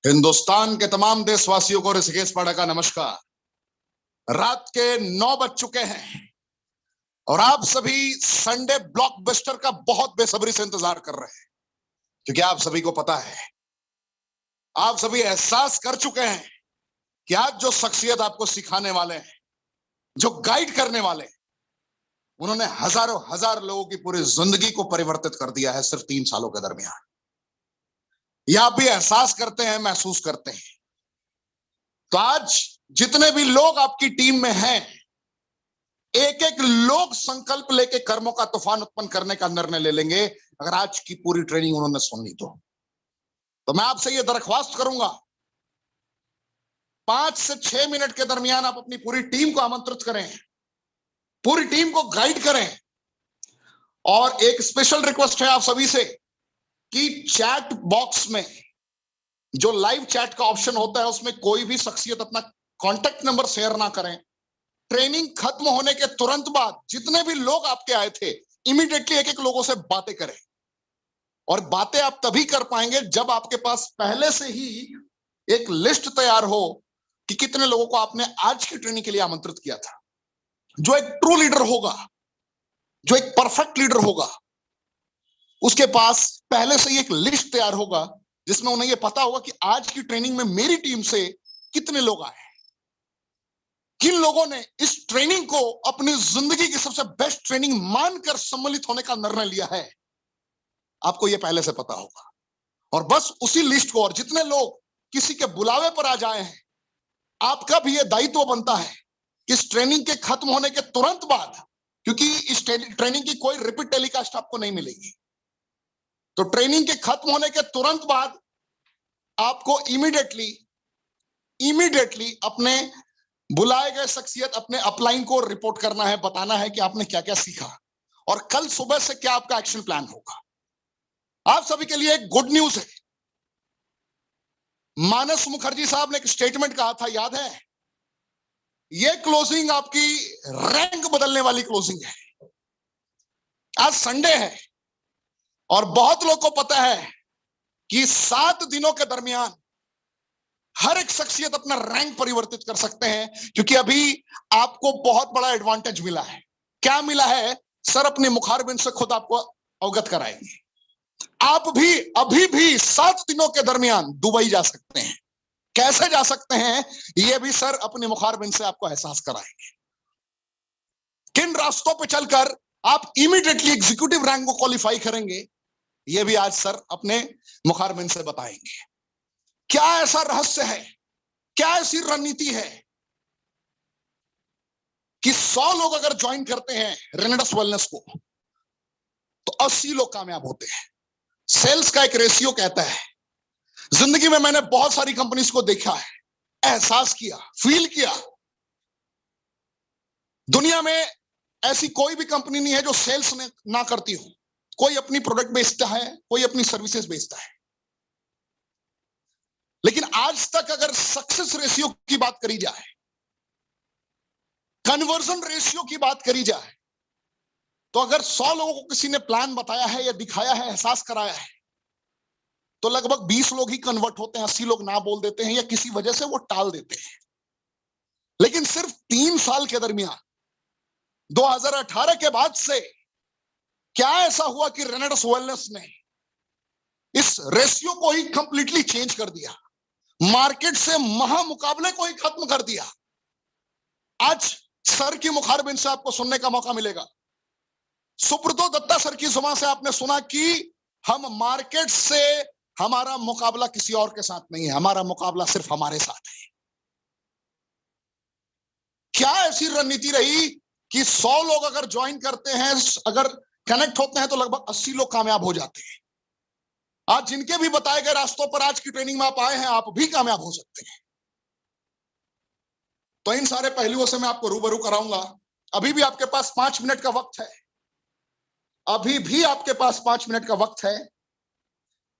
हिंदुस्तान के तमाम देशवासियों को ऋषिकेश पाठक का नमस्कार। रात के 9 बज चुके हैं और आप सभी संडे ब्लॉकबस्टर का बहुत बेसब्री से इंतजार कर रहे हैं, क्योंकि आप सभी को पता है, आप सभी एहसास कर चुके हैं कि आज जो शख्सियत आपको सिखाने वाले हैं, जो गाइड करने वाले हैं, उन्होंने हजारों हजार लोगों की पूरी जिंदगी को परिवर्तित कर दिया है सिर्फ 3 सालों के दरमियान। यह आप भी एहसास करते हैं, महसूस करते हैं। तो आज जितने भी लोग आपकी टीम में हैं, एक एक लोग संकल्प लेके कर्मों का तूफान उत्पन्न करने का निर्णय ले लेंगे अगर आज की पूरी ट्रेनिंग उन्होंने सुन ली तो मैं आपसे यह दरख्वास्त करूंगा, 5 से 6 मिनट के दरमियान आप अपनी पूरी टीम को आमंत्रित करें, पूरी टीम को गाइड करें। और एक स्पेशल रिक्वेस्ट है आप सभी से कि चैट बॉक्स में जो लाइव चैट का ऑप्शन होता है, उसमें कोई भी शख्सियत अपना कॉन्टेक्ट नंबर शेयर ना करें। ट्रेनिंग खत्म होने के तुरंत बाद जितने भी लोग आपके आए थे, इमीडिएटली एक एक लोगों से बातें करें। और बातें आप तभी कर पाएंगे जब आपके पास पहले से ही एक लिस्ट तैयार हो कि कितने लोगों को आपने आज की ट्रेनिंग के लिए आमंत्रित किया था। जो एक ट्रू लीडर होगा, जो एक परफेक्ट लीडर होगा, उसके पास पहले से ही एक लिस्ट तैयार होगा जिसमें उन्हें यह पता होगा कि आज की ट्रेनिंग में मेरी टीम से कितने लोग आए, किन लोगों ने इस ट्रेनिंग को अपनी जिंदगी की सबसे बेस्ट ट्रेनिंग मानकर सम्मिलित होने का निर्णय लिया है। आपको यह पहले से पता होगा और बस उसी लिस्ट को, और जितने लोग किसी के बुलावे पर आ जाए हैं, आपका भी यह दायित्व बनता है कि इस ट्रेनिंग के खत्म होने के तुरंत बाद, क्योंकि इस ट्रेनिंग की कोई रिपीट टेलीकास्ट आपको नहीं मिलेगी, तो ट्रेनिंग के खत्म होने के तुरंत बाद आपको इमीडिएटली अपने बुलाए गए शख्सियत, अपने अपलाइन को रिपोर्ट करना है, बताना है कि आपने क्या क्या सीखा और कल सुबह से क्या आपका एक्शन प्लान होगा। आप सभी के लिए एक गुड न्यूज है। मानस मुखर्जी साहब ने एक स्टेटमेंट कहा था, याद है? यह क्लोजिंग आपकी रैंक बदलने वाली क्लोजिंग है। आज संडे है और बहुत लोग को पता है कि 7 दिनों के दरमियान हर एक शख्सियत अपना रैंक परिवर्तित कर सकते हैं, क्योंकि अभी आपको बहुत बड़ा एडवांटेज मिला है। क्या मिला है सर? अपने मुखारबिन से खुद आपको अवगत कराएंगे। आप भी अभी भी 7 दिनों के दरमियान दुबई जा सकते हैं। कैसे जा सकते हैं यह भी सर अपने मुखारबिन से आपको एहसास कराएंगे। किन रास्तों पर चलकर आप इमीडिएटली एग्जीक्यूटिव रैंक को क्वालिफाई करेंगे, यह भी आज सर अपने मुखारबिन से बताएंगे। क्या ऐसा रहस्य है, क्या ऐसी रणनीति है कि 100 लोग अगर ज्वाइन करते हैं रेनेडस वेलनेस को तो 80 लोग कामयाब होते हैं। सेल्स का एक रेशियो कहता है। जिंदगी में मैंने बहुत सारी कंपनीज को देखा है, एहसास किया, फील किया। दुनिया में ऐसी कोई भी कंपनी नहीं है जो सेल्स ना करती हो। कोई अपनी प्रोडक्ट बेचता है, कोई अपनी सर्विसेज बेचता है, लेकिन आज तक अगर सक्सेस रेशियो की बात करी जाए, कन्वर्जन रेशियो की बात करी जाए, तो अगर 100 लोगों को किसी ने प्लान बताया है या दिखाया है, एहसास कराया है, तो लगभग 20 लोग ही कन्वर्ट होते हैं, 80 लोग ना बोल देते हैं या किसी वजह से वो टाल देते हैं। लेकिन सिर्फ 3 साल के दरमियान 2018 के बाद से क्या ऐसा हुआ कि रेनेडस वेलनेस ने इस रेशियो को ही कंप्लीटली चेंज कर दिया, मार्केट से महामुकाबले को ही खत्म कर दिया। आज सर की मुखारबिन से आपको सुनने का मौका मिलेगा। सुब्रतो दत्ता सर की जुबान से आपने सुना कि हम मार्केट से, हमारा मुकाबला किसी और के साथ नहीं है, हमारा मुकाबला सिर्फ हमारे साथ है। क्या ऐसी रणनीति रही कि 100 लोग अगर ज्वाइन करते हैं, अगर कनेक्ट होते हैं, तो लगभग 80 लोग कामयाब हो जाते हैं। आज जिनके भी बताए गए रास्तों पर आज की ट्रेनिंग में आप आए हैं, आप भी कामयाब हो सकते हैं। तो इन सारे पहलुओं से मैं आपको रूबरू कराऊंगा। अभी भी आपके पास 5 मिनट का वक्त है, अभी भी आपके पास 5 मिनट का वक्त है।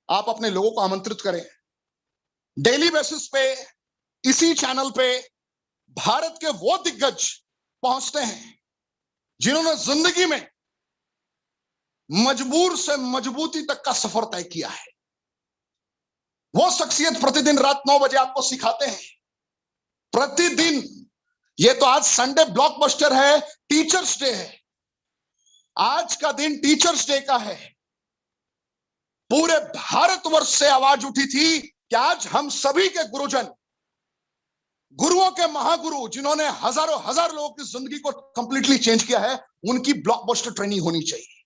आप अपने लोगों को आमंत्रित करें। डेली बेसिस पे इसी चैनल पे भारत के वो दिग्गज पहुंचते हैं जिन्होंने जिंदगी में मजबूर से मजबूती तक का सफर तय किया है। वो शख्सियत प्रतिदिन रात 9 बजे आपको सिखाते हैं, प्रतिदिन। ये तो आज संडे ब्लॉकबस्टर है, टीचर्स डे है, आज का दिन टीचर्स डे का है। पूरे भारतवर्ष से आवाज उठी थी कि आज हम सभी के गुरुजन, गुरुओं के महागुरु, जिन्होंने हजारों हजार लोगों की जिंदगी को कंप्लीटली चेंज किया है, उनकी ब्लॉकबस्टर ट्रेनिंग होनी चाहिए।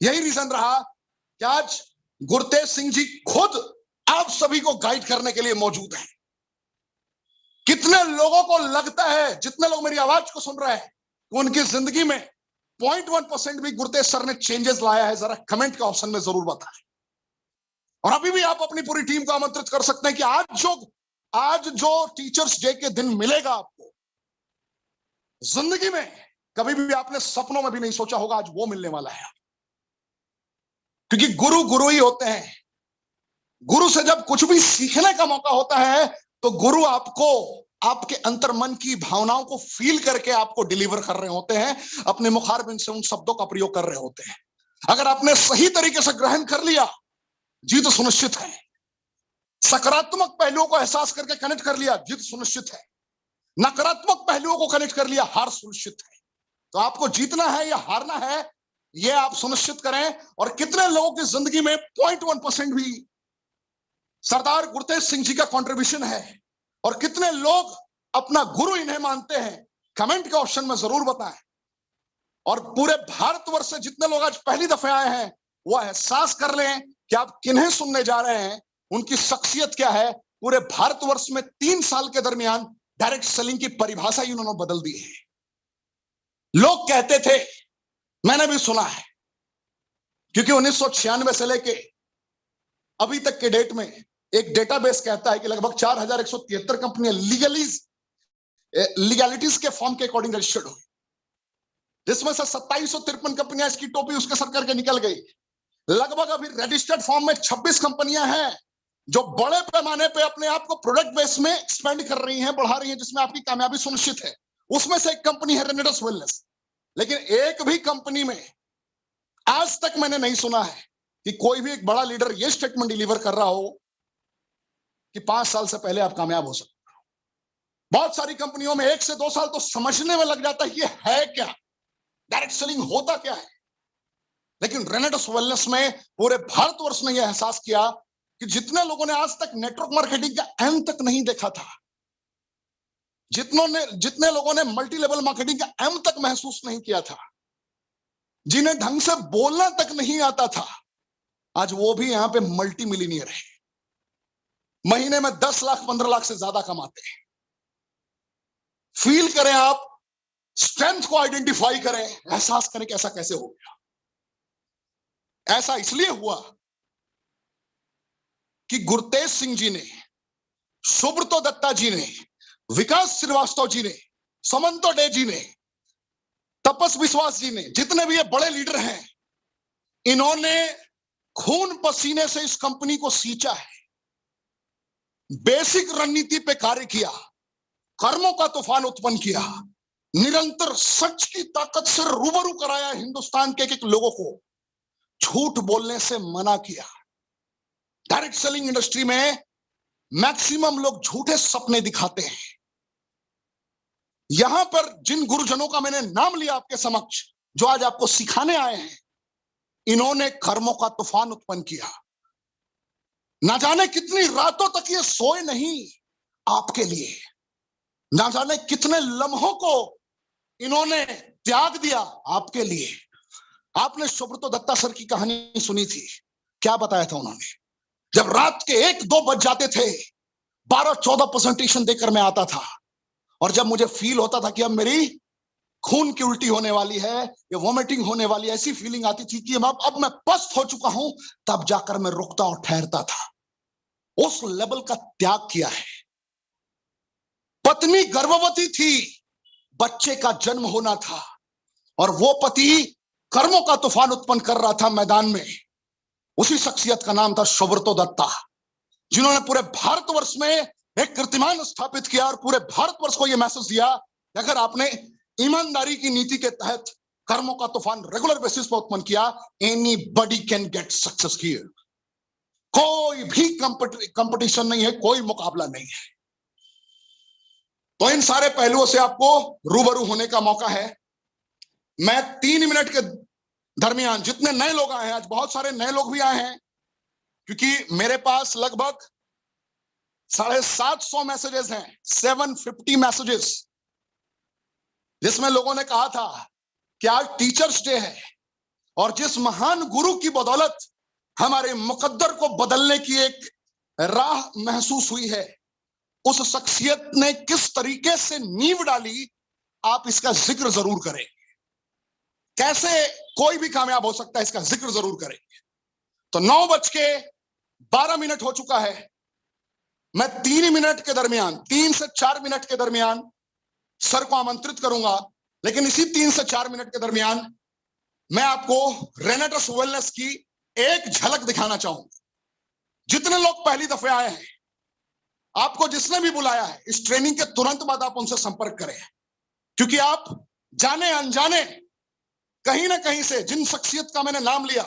यही रीजन रहा कि आज गुरतेज सिंह जी खुद आप सभी को गाइड करने के लिए मौजूद हैं। कितने लोगों को लगता है, जितने लोग मेरी आवाज को सुन रहे हैं, उनकी जिंदगी में 0.1% भी गुरतेज सर ने चेंजेस लाया है? जरा कमेंट के ऑप्शन में जरूर बताएं। और अभी भी आप अपनी पूरी टीम को आमंत्रित कर सकते हैं कि आज जो टीचर्स डे के दिन मिलेगा आपको, जिंदगी में कभी भी आपने सपनों में भी नहीं सोचा होगा, आज वो मिलने वाला है। क्योंकि गुरु गुरु ही होते हैं। गुरु से जब कुछ भी सीखने का मौका होता है तो गुरु आपको, आपके अंतर मन की भावनाओं को फील करके आपको डिलीवर कर रहे होते हैं, अपने मुखारबिंद से उन शब्दों का प्रयोग कर रहे होते हैं। अगर आपने सही तरीके से ग्रहण कर लिया, जीत सुनिश्चित है। सकारात्मक पहलुओं को एहसास करके कनेक्ट कर लिया, जीत सुनिश्चित है। नकारात्मक पहलुओं को कनेक्ट कर लिया, हार सुनिश्चित है। तो आपको जीतना है या हारना है, यह आप सुनिश्चित करें। और कितने लोगों की जिंदगी में 0.1% भी सरदार गुरतेज सिंह जी का कंट्रीब्यूशन है, और कितने लोग अपना गुरु इन्हें मानते हैं, कमेंट के ऑप्शन में जरूर बताएं। और पूरे भारतवर्ष से जितने लोग आज पहली दफे आए हैं, वो एहसास कर लें कि आप किन्हें सुनने जा रहे हैं, उनकी शख्सियत क्या है। पूरे भारतवर्ष में 3 साल के दरमियान डायरेक्ट सेलिंग की परिभाषा ही उन्होंने बदल दी है। लोग कहते थे, मैंने भी सुना है, क्योंकि 1996 से लेके अभी तक के डेट में एक डेटाबेस कहता है कि लगभग 4173 कंपनियां लीगैलिटीज के फॉर्म के अकॉर्डिंग रजिस्टर्ड हुई, जिसमें से 2753 कंपनियां इसकी टोपी उसके सर करके निकल गई। लगभग अभी रजिस्टर्ड फॉर्म में 26 कंपनियां हैं जो बड़े पैमाने पे अपने आप को प्रोडक्ट बेस में एक्सपेंड कर रही हैं, बढ़ा रही हैं, जिसमें आपकी कामयाबी सुनिश्चित है। उसमें से एक कंपनी है रेनेडस वेलनेस। लेकिन एक भी कंपनी में आज तक मैंने नहीं सुना है कि कोई भी एक बड़ा लीडर ये स्टेटमेंट डिलीवर कर रहा हो कि 5 साल से पहले आप कामयाब हो सकते हो। बहुत सारी कंपनियों में 1 से 2 साल तो समझने में लग जाता है ये है क्या, डायरेक्ट सेलिंग होता क्या है। लेकिन रेनेडस वेलनेस में पूरे भारतवर्ष ने यह एहसास किया कि जितने लोगों ने आज तक नेटवर्क मार्केटिंग का एम तक नहीं देखा था, जितने लोगों ने मल्टी लेवल मार्केटिंग का एम तक महसूस नहीं किया था, जिन्हें ढंग से बोलना तक नहीं आता था, आज वो भी यहां पे मल्टी मिलीनियर है। महीने में 10 लाख 15 लाख से ज्यादा कमाते हैं। फील करें, आप स्ट्रेंथ को आइडेंटिफाई करें, एहसास करें कि ऐसा कैसे हो गया। ऐसा इसलिए हुआ कि गुरतेज सिंह जी ने, सुब्रतो दत्ता जी ने, विकास श्रीवास्तव जी ने, समंतो डे जी ने, तपस विश्वास जी ने, जितने भी ये बड़े लीडर हैं, इन्होंने खून पसीने से इस कंपनी को सींचा है, बेसिक रणनीति पे कार्य किया, कर्मों का तूफान उत्पन्न किया, निरंतर सच की ताकत से रूबरू कराया हिंदुस्तान के एक लोगों को, झूठ बोलने से मना किया। डायरेक्ट सेलिंग इंडस्ट्री में मैक्सिमम लोग झूठे सपने दिखाते हैं। यहां पर जिन गुरुजनों का मैंने नाम लिया आपके समक्ष, जो आज आपको सिखाने आए हैं, इन्होंने कर्मों का तूफान उत्पन्न किया। ना जाने कितनी रातों तक ये सोए नहीं आपके लिए, ना जाने कितने लम्हों को इन्होंने त्याग दिया आपके लिए। आपने सुब्रतो दत्ता सर की कहानी सुनी थी, क्या बताया था उन्होंने? जब रात के 1-2 बज जाते थे, 12-14 प्रेजेंटेशन देकर मैं आता था, और जब मुझे फील होता था कि अब मेरी खून की उल्टी होने वाली है या वॉमिटिंग होने वाली है, ऐसी फीलिंग आती थी कि अब मैं पस्त हो चुका हूं, तब जाकर मैं रुकता और ठहरता था। उस लेवल का त्याग किया है। पत्नी गर्भवती थी, बच्चे का जन्म होना था, और वो पति कर्मों का तूफान उत्पन्न कर रहा था मैदान में। उसी शख्सियत का नाम था सुब्रतो दत्ता, जिन्होंने पूरे भारतवर्ष में एक कीर्तिमान स्थापित किया और पूरे भारतवर्ष को यह मैसेज दिया कि अगर आपने ईमानदारी की नीति के तहत कर्मों का तूफान रेगुलर बेसिस पर उत्पन्न किया, anybody can get success here. कोई भी कंपटीशन नहीं है, कोई मुकाबला नहीं है। तो इन सारे पहलुओं से आपको रूबरू होने का मौका है। मैं 3 मिनट के दरमियान जितने नए लोग आए हैं, आज बहुत सारे नए लोग भी आए हैं, क्योंकि मेरे पास लगभग 750 मैसेजेस हैं, 750 मैसेजेस, जिसमें लोगों ने कहा था कि आज टीचर्स डे है और जिस महान गुरु की बदौलत हमारे मुकद्दर को बदलने की एक राह महसूस हुई है, उस शख्सियत ने किस तरीके से नींव डाली, आप इसका जिक्र जरूर करें। कैसे कोई भी कामयाब हो सकता है, इसका जिक्र जरूर करें। तो 9:12 हो चुका है। मैं 3 मिनट के दरमियान, 3 से 4 मिनट के दरमियान सर को आमंत्रित करूंगा, लेकिन इसी 3 से 4 मिनट के दरमियान मैं आपको रेनेटस वेलनेस की एक झलक दिखाना चाहूंगा। जितने लोग पहली दफे आए हैं, आपको जिसने भी बुलाया है, इस ट्रेनिंग के तुरंत बाद आप उनसे संपर्क करें, क्योंकि आप जाने अनजाने कहीं ना कहीं से जिन शख्सियत का मैंने नाम लिया,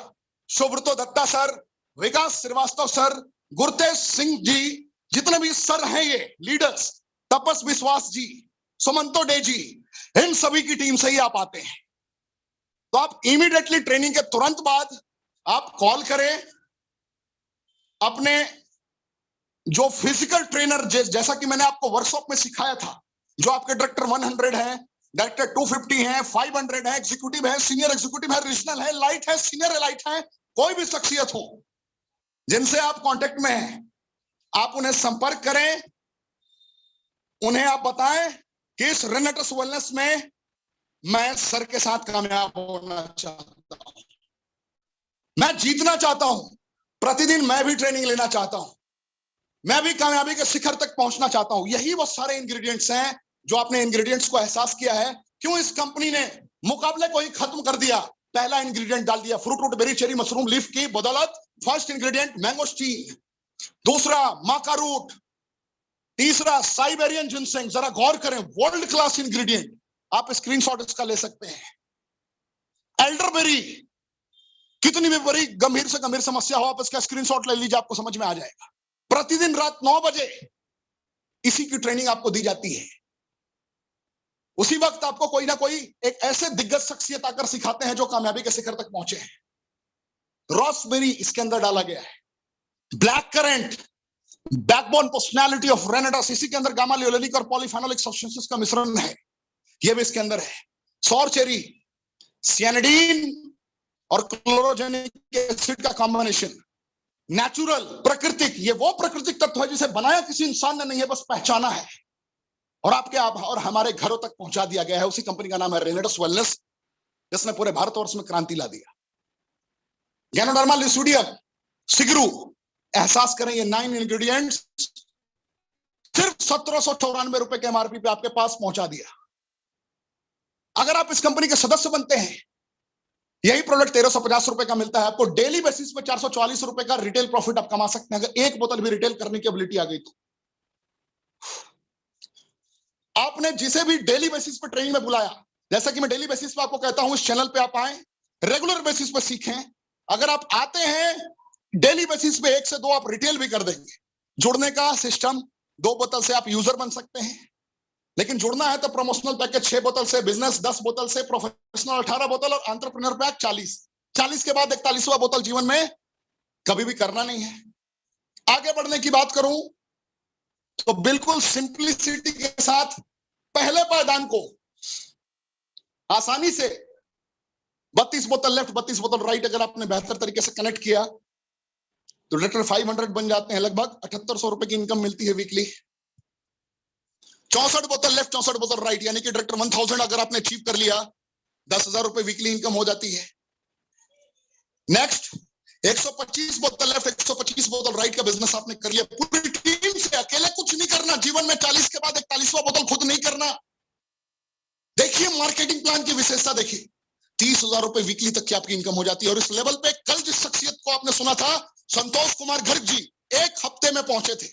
सुब्रतो दत्ता सर, विकास श्रीवास्तव सर, गुरतेज सिंह जी, जितने भी सर हैं ये लीडर्स, तपस विश्वास जी, सुमंतो डे जी, इन सभी की टीम से ही आप आते हैं। तो आप इमीडिएटली ट्रेनिंग के तुरंत बाद आप कॉल करें अपने जो फिजिकल ट्रेनर, जैसा कि मैंने आपको वर्कशॉप में सिखाया था, जो आपके डायरेक्टर 100 है, डायरेक्टर 250 है, 500 है, एग्जीक्यूटिव है, सीनियर एग्जीक्यूटिव है, रीजनल है, लाइट है, सीनियर एलाइट है, कोई भी शख्सियत हो जिनसे आप कांटेक्ट में हैं, आप उन्हें संपर्क करें, उन्हें आप बताएं कि इस रेनेटस वेलनेस में मैं सर के साथ कामयाब होना चाहता हूं, मैं जीतना चाहता हूं, प्रतिदिन मैं भी ट्रेनिंग लेना चाहता हूं, मैं भी कामयाबी के शिखर तक पहुंचना चाहता हूं। यही वो सारे इंग्रेडिएंट्स हैं जो आपने इंग्रेडिएंट्स को एहसास किया है। क्यों इस कंपनी ने मुकाबले को ही खत्म कर दिया, पहला इंग्रेडिएंट डाल दिया fruit root berry cherry mushroom leaf की बदौलत। फर्स्ट इंग्रेडिएंट मैंगोस्टीन, दूसरा माका रूट, तीसरा साइबेरियन जिनसेंग। जरा गौर करें, वर्ल्ड क्लास इंग्रेडिएंट, आप स्क्रीनशॉट इसका ले सकते हैं। एल्डरबेरी, कितनी भी बड़ी गंभीर से गंभीर समस्या हो, आप इसका स्क्रीनशॉट ले लीजिए, आपको समझ में आ जाएगा। प्रतिदिन रात 9 बजे इसी की ट्रेनिंग आपको दी जाती है। उसी वक्त आपको कोई ना कोई एक ऐसे दिग्गज शख्सियत आकर सिखाते हैं जो कामयाबी के शिखर तक पहुंचे हैं। रॉसबेरी इसके अंदर डाला गया है। Black currant, backbone personality of रेनेटस, इसी के अंदर गामा लियोलेनिक और पॉलीफेनोलिक सब्सटेंसेस का मिश्रण है, यह भी इसके अंदर है। सौर चेरी, सियानिडीन और क्लोरोजेनिक एसिड का कॉम्बिनेशन, नेचुरल, प्राकृतिक, ये वो प्राकृतिक तत्व है जिसे बनाया किसी इंसान ने नहीं है, बस पहचाना है और आपके और हमारे घरों तक पहुंचा दिया गया है। उसी कंपनी का नाम है रेनेटस वेलनेस, जिसने पूरे भारतवर्ष में क्रांति ला दिया। गैनोडर्मा लिसूडियम, सिगरू, एहसास करें ये 9 इंग्रेडिएंट्स सिर्फ 1794 रुपए के एमआरपी पे आपके पास पहुंचा दिया। अगर आप इस कंपनी के सदस्य बनते हैं, यही प्रोडक्ट 1350 रुपए का मिलता है आपको। डेली बेसिस पे 444 रुपए का रिटेल प्रॉफिट आप कमा सकते हैं, अगर एक बोतल भी रिटेल करने की एबिलिटी आ गई तो। आपने जिसे भी डेली बेसिस पे ट्रेनिंग में बुलाया, जैसा कि मैं डेली बेसिस पे आपको कहता हूं, इस चैनल पे आप आए, रेगुलर बेसिस पे सीखें। अगर आप आते हैं डेली बेसिस पे 1 से 2 आप रिटेल भी कर देंगे। जुड़ने का सिस्टम, 2 बोतल से आप यूजर बन सकते हैं, लेकिन जुड़ना है तो प्रमोशनल पैकेज 6 बोतल से, बिजनेस 10 बोतल से, प्रोफेशनल 18 बोतल और एंटरप्रेन्योर पैक 40 के बाद 41वां बोतल जीवन में कभी भी करना नहीं है। आगे बढ़ने की बात करूं तो बिल्कुल सिंपलिसिटी के साथ पहले पायदान को आसानी से 32 बोतल लेफ्ट 32 बोतल राइट अगर आपने बेहतर तरीके से कनेक्ट किया तो डायरेक्टर 500 बन जाते हैं। लगभग 7800 रुपए की इनकम मिलती है वीकली। 64 बोतल लेफ्ट 64 बोतल राइट, यानी कि डायरेक्टर 1000 अगर आपने अचीव कर लिया, 10,000 रुपए वीकली इनकम हो जाती है। नेक्स्ट 125 बोतल लेफ्ट 125 बोतल राइट का बिजनेस आपने कर लिया पूरी टीम से, अकेले कुछ नहीं करना जीवन में। 40 के बाद 41वां बोतल खुद नहीं करना। देखिए मार्केटिंग प्लान की विशेषता देखिए, 30,000 रुपए वीकली तक की आपकी इनकम हो जाती है। और इस लेवल पे कल जिस शख्सियत को आपने सुना था, संतोष कुमार गर्ग जी, 1 हफ्ते में पहुंचे थे।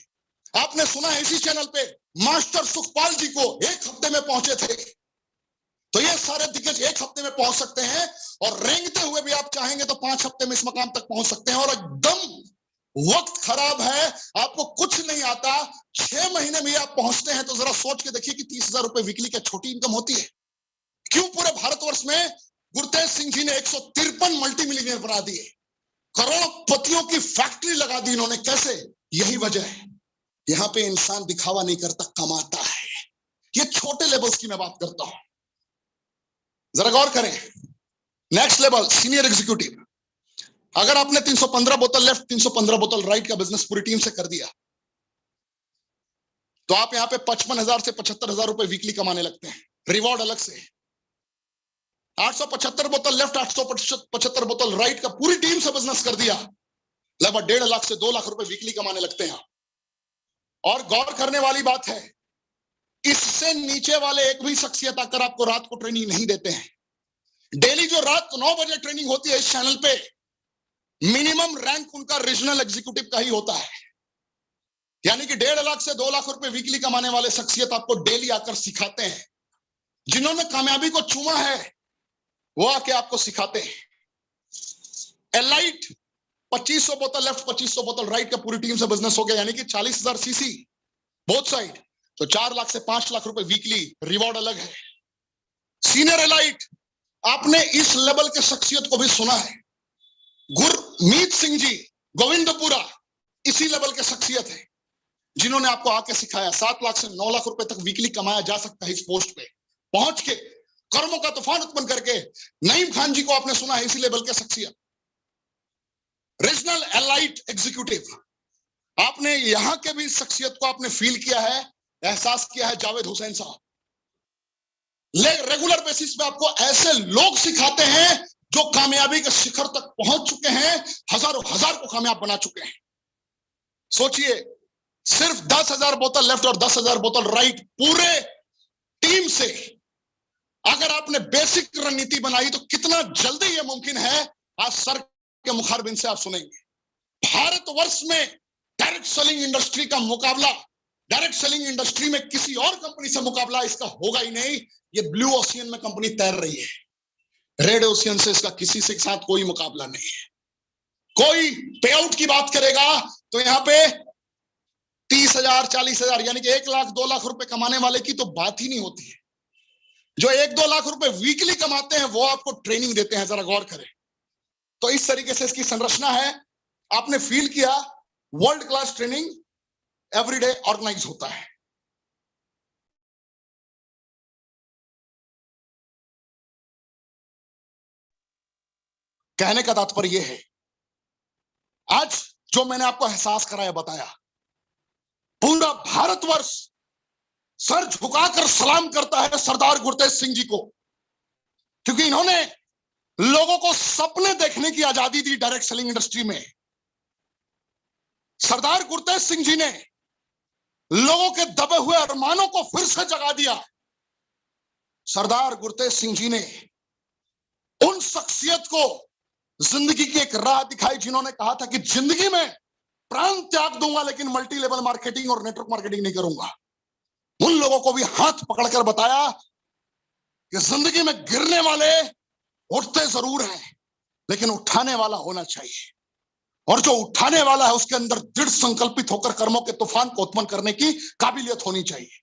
आपने सुना है इसी चैनल पे मास्टर सुखपाल जी को 1 हफ्ते में पहुंचे थे। तो ये सारे दिग्गज 1 हफ्ते में पहुंच सकते हैं, और रेंगते हुए भी आप चाहेंगे तो 5 हफ्ते में इस मकाम तक पहुंच सकते हैं। और एकदम वक्त खराब है, आपको कुछ नहीं आता, 6 महीने में आप पहुंचते हैं, तो जरा सोच के देखिए कि 30,000 रुपए वीकली क्या छोटी इनकम होती है? क्यों पूरे भारतवर्ष में गुरतेज सिंह जी ने 153 मल्टी मिलियनियर बना दिए, करोड़पतियों की फैक्ट्री लगा दी इन्होंने? कैसे? यही वजह है, यहां पे इंसान दिखावा नहीं करता, कमाता है। ये छोटे लेवल्स की मैं बात करता हूं, जरा गौर करें। Next level, senior executive. अगर आपने 315 बोतल लेफ्ट 315 बोतल राइट का बिजनेस पूरी टीम से कर दिया, तो आप यहां पे 55,000 से 75,000 रुपए वीकली कमाने लगते हैं, रिवॉर्ड अलग से। 875 बोतल लेफ्ट 875 बोतल राइट का पूरी टीम से बिजनेस कर दिया, लगभग 1.5 लाख से 2 लाख रुपए वीकली कमाने लगते हैं। और गौर करने वाली बात है, इससे नीचे वाले एक भी शख्सियत आकर आपको रात को ट्रेनिंग नहीं देते हैं। डेली जो रात 9 बजे ट्रेनिंग होती है इस चैनल पे, मिनिमम रैंक उनका रीजनल एग्जीक्यूटिव का ही होता है। यानी कि 1.5 लाख से 2 लाख रुपए वीकली कमाने वाले शख्सियत आपको डेली आकर सिखाते हैं। जिन्होंने कामयाबी को चूमा है वो आके आपको सिखाते हैं। एलाइट 2500 बोतल लेफ्ट 2500 बोतल राइट का पूरी टीम से बिजनेस हो गया, यानी कि 40,000 सीसी बोथ साइड, तो 4 लाख से 5 लाख रुपए वीकली, रिवॉर्ड अलग है। सीनियर एलाइट, आपने इस लेवल के शख्सियत को भी सुना है, गुरमीत सिंह जी गोविंदपुरा इसी लेवल के शख्सियत है, जिन्होंने आपको आके सिखाया 7 लाख से 9 लाख रुपए तक वीकली कमाया जा सकता है इस पोस्ट पे पहुंच के, कर्मों का तूफान उत्पन्न करके। नईम खान जी को आपने सुना है, इसी लेवल के शख्सियत। रीजनल एलाइट एग्जीक्यूटिव, आपने यहां के भी शख्सियत को आपने फील किया है, एहसास किया है, जावेद हुसैन साहब। रेगुलर बेसिस पे आपको ऐसे लोग सिखाते हैं जो कामयाबी के शिखर तक पहुंच चुके हैं, हजारों हजार को कामयाब बना चुके हैं। सोचिए, सिर्फ 10,000 बोतल लेफ्ट और 10,000 बोतल राइट पूरे टीम से अगर आपने बेसिक रणनीति बनाई तो कितना जल्दी यह मुमकिन है, आज सर के मुखारबिन से आप सुनेंगे। भारतवर्ष में डायरेक्ट सेलिंग इंडस्ट्री का मुकाबला, डायरेक्ट सेलिंग इंडस्ट्री में किसी और कंपनी से मुकाबला इसका होगा ही नहीं। ये ब्लू ओशियन में कंपनी तैर रही है, रेड ओशियन से इसका किसी से साथ कोई मुकाबला नहीं है। कोई पे आउट की बात करेगा तो यहां पे 30,000 40,000 यानी कि 1 लाख 2 लाख रुपए कमाने वाले की तो बात ही नहीं होती है। जो 1-2 लाख रुपए वीकली कमाते हैं वो आपको ट्रेनिंग देते हैं, जरा गौर करें। तो इस तरीके से इसकी संरचना है। आपने फील किया, world class training everyday organise होता है। कहने का तात्पर्य यह है, आज जो मैंने आपको एहसास कराया, बताया, पूरा भारतवर्ष सर झुकाकर सलाम करता है सरदार गुरतेज सिंह जी को, क्योंकि इन्होंने लोगों को सपने देखने की आजादी दी डायरेक्ट सेलिंग इंडस्ट्री में। सरदार गुरतेज सिंह जी ने लोगों के दबे हुए अरमानों को फिर से जगा दिया। सरदार गुरतेज सिंह जी ने उन शख्सियत को जिंदगी की एक राह दिखाई जिन्होंने कहा था कि जिंदगी में प्राण त्याग दूंगा लेकिन मल्टी लेवल मार्केटिंग और नेटवर्क मार्केटिंग नहीं करूंगा। उन लोगों को भी हाथ पकड़कर बताया कि जिंदगी में गिरने वाले उठते जरूर हैं लेकिन उठाने वाला होना चाहिए, और जो उठाने वाला है उसके अंदर दृढ़ संकल्पित होकर कर्मों के तूफान को उत्पन्न करने की काबिलियत होनी चाहिए।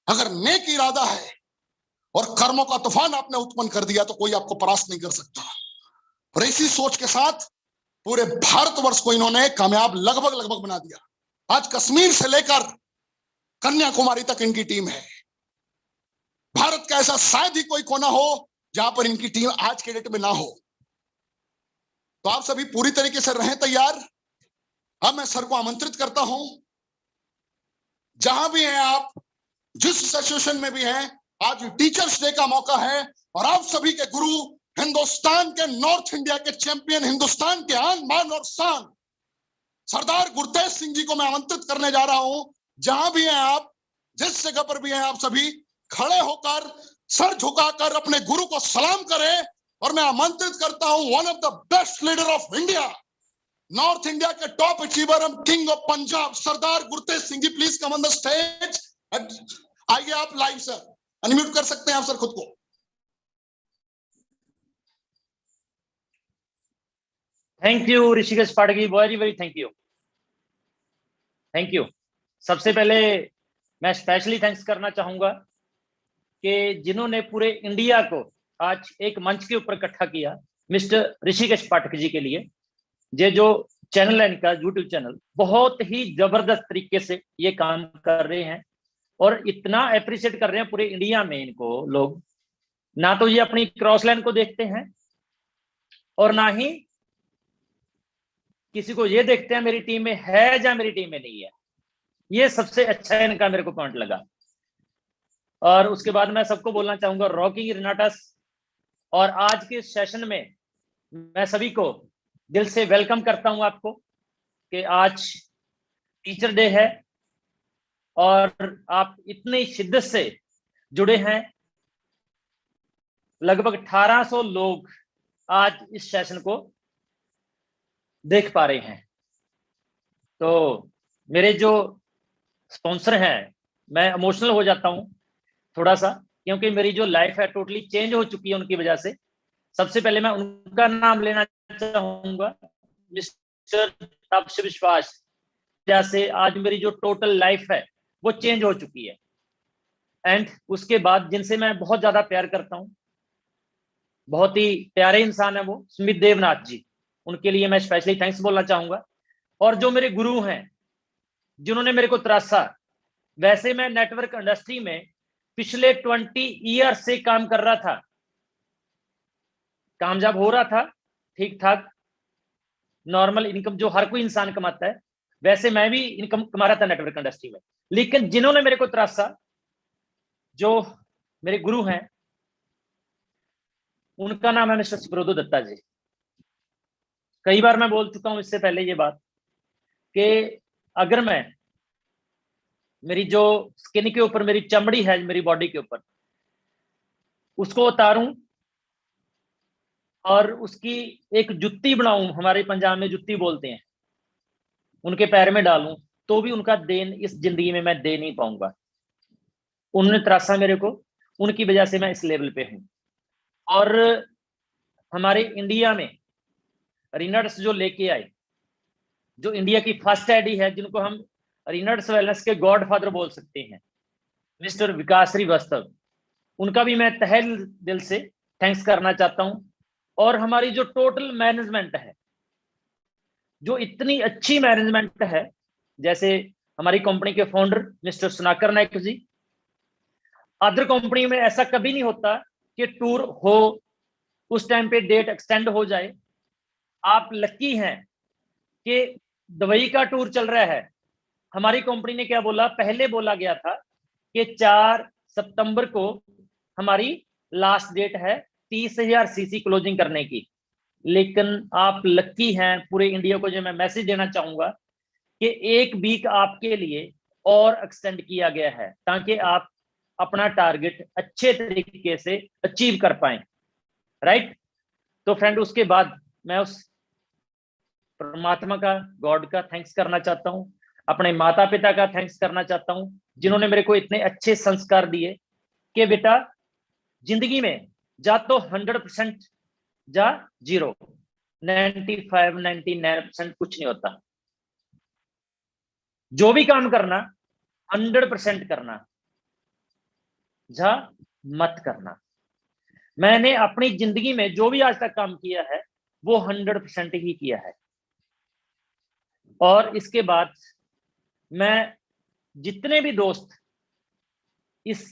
अगर नेक इरादा है और कर्मों का तूफान आपने उत्पन्न कर दिया तो कोई आपको परास्त नहीं कर सकता। और इसी सोच के साथ पूरे भारतवर्ष को इन्होंने कामयाब लगभग बना दिया। आज कश्मीर से लेकर कन्याकुमारी तक इनकी टीम है। भारत का ऐसा शायद ही कोई कोना हो जहां पर इनकी टीम आज के डेट में ना हो। तो आप सभी पूरी तरीके से रहें तैयार। अब मैं सर को आमंत्रित करता हूं, जहां भी हैं आप, जिस सिचुएशन में भी हैं, आज टीचर्स डे का मौका है और आप सभी के गुरु, हिंदुस्तान के, नॉर्थ इंडिया के चैंपियन, हिंदुस्तान के आन बान और शान सरदार गुरतेज सिंह जी को मैं आमंत्रित करने जा रहा हूं। जहां भी हैं आप, जिस जगह पर भी हैं, आप सभी खड़े होकर सर झुकाकर अपने गुरु को सलाम करें। और मैं आमंत्रित करता हूं one of the best leader of India, north India के top achiever and king of Punjab, Sardar Gurtej Singh ji. Please come on the stage. आइए आप लाइव सर, अनम्यूट कर सकते हैं आप सर खुद को। Thank you Rishikesh Pathak ji, very very thank you, thank you. सबसे पहले मैं स्पेशली थैंक्स करना चाहूंगा कि जिन्होंने पूरे इंडिया को आज एक मंच के ऊपर इकट्ठा किया, मिस्टर ऋषिकेश पाठक जी के लिए। ये जो चैनल है इनका, यूट्यूब चैनल, बहुत ही जबरदस्त तरीके से ये काम कर रहे हैं और इतना अप्रिशिएट कर रहे हैं पूरे इंडिया में इनको लोग। ना तो ये अपनी क्रॉस लाइन को देखते हैं और ना ही किसी को ये देखते हैं मेरी टीम में है या मेरी टीम में नहीं है। ये सबसे अच्छा इनका मेरे को पॉइंट लगा। और उसके बाद मैं सबको बोलना चाहूंगा, रॉकिंग रेनाटस। और आज के सेशन में मैं सभी को दिल से वेलकम करता हूं आपको कि आज टीचर डे है और आप इतनी शिद्दत से जुड़े हैं। लगभग 1800 लोग आज इस सेशन को देख पा रहे हैं। तो मेरे जो स्पॉन्सर हैं, मैं इमोशनल हो जाता हूं थोड़ा सा, क्योंकि मेरी जो लाइफ है टोटली चेंज हो चुकी है उनकी वजह से। सबसे पहले मैं उनका नाम लेना चाहूंगा, मिस्टर तापसी विश्वास। जैसे आज मेरी जो टोटल लाइफ है वो चेंज हो चुकी है। एंड उसके बाद जिनसे मैं बहुत ज्यादा प्यार करता हूं, बहुत ही प्यारे इंसान है वो, स्मित देवनाथ जी। उनके लिए मैं स्पेशली थैंक्स बोलना चाहूंगा। और जो मेरे गुरु हैं, जिन्होंने मेरे को तरासा। वैसे मैं नेटवर्क इंडस्ट्री में पिछले 20 ईयर से काम कर रहा था, कामयाब हो रहा था, ठीक ठाक नॉर्मल इनकम जो हर कोई इंसान कमाता है, वैसे मैं भी इनकम कमा रहा था नेटवर्क इंडस्ट्री में। लेकिन जिन्होंने मेरे को तरासा, जो मेरे गुरु हैं, उनका नाम है मिस्टर सुब्रतो दत्ता जी। कई बार मैं बोल चुका हूं इससे पहले ये बात कि अगर मैं मेरी जो स्किन के ऊपर मेरी चमड़ी है, मेरी बॉडी के ऊपर, उसको उतारूं और उसकी एक जुत्ती बनाऊं, हमारे पंजाब में जुत्ती बोलते हैं, उनके पैर में डालूं, तो भी उनका देन इस जिंदगी में मैं दे नहीं पाऊंगा। उन्होंने तरासा मेरे को, उनकी वजह से मैं इस लेवल पे हूं। और हमारे इंडिया में रिनर्स जो लेके आए, जो इंडिया की फर्स्ट आईडी है, जिनको हम रिनर्स वेलनेस के गॉडफादर बोल सकते हैं, मिस्टर विकास श्रीवास्तव, उनका भी मैं तहे दिल से थैंक्स करना चाहता हूं। और हमारी जो टोटल मैनेजमेंट है, जो इतनी अच्छी मैनेजमेंट है, जैसे हमारी कंपनी के फाउंडर मिस्टर सुनाकर नायक जी। अदर कंपनी में ऐसा कभी नहीं होता कि टूर हो, उस टाइम पे डेट एक्सटेंड हो जाए। आप लकी हैं कि दुबई का टूर चल रहा है। हमारी कंपनी ने क्या बोला, पहले बोला गया था कि 4 सितंबर को हमारी लास्ट डेट है 30,000 सीसी क्लोजिंग करने की। लेकिन आप लकी हैं, पूरे इंडिया को जो मैं मैसेज देना चाहूंगा कि 1 वीक आपके लिए और एक्सटेंड किया गया है, ताकि आप अपना टारगेट अच्छे तरीके से अचीव कर पाए। राइट। तो फ्रेंड, उसके बाद मैं उस परमात्मा का, गॉड का थैंक्स करना चाहता हूं, अपने माता पिता का थैंक्स करना चाहता हूं, जिन्होंने मेरे को इतने अच्छे संस्कार दिए कि बेटा जिंदगी में जा तो 100% जा 0, 95, 99% कुछ नहीं होता। जो भी काम करना 100% करना, जा मत करना। मैंने अपनी जिंदगी में जो भी आज तक काम किया है वो 100% ही किया है। और इसके बाद मैं जितने भी दोस्त इस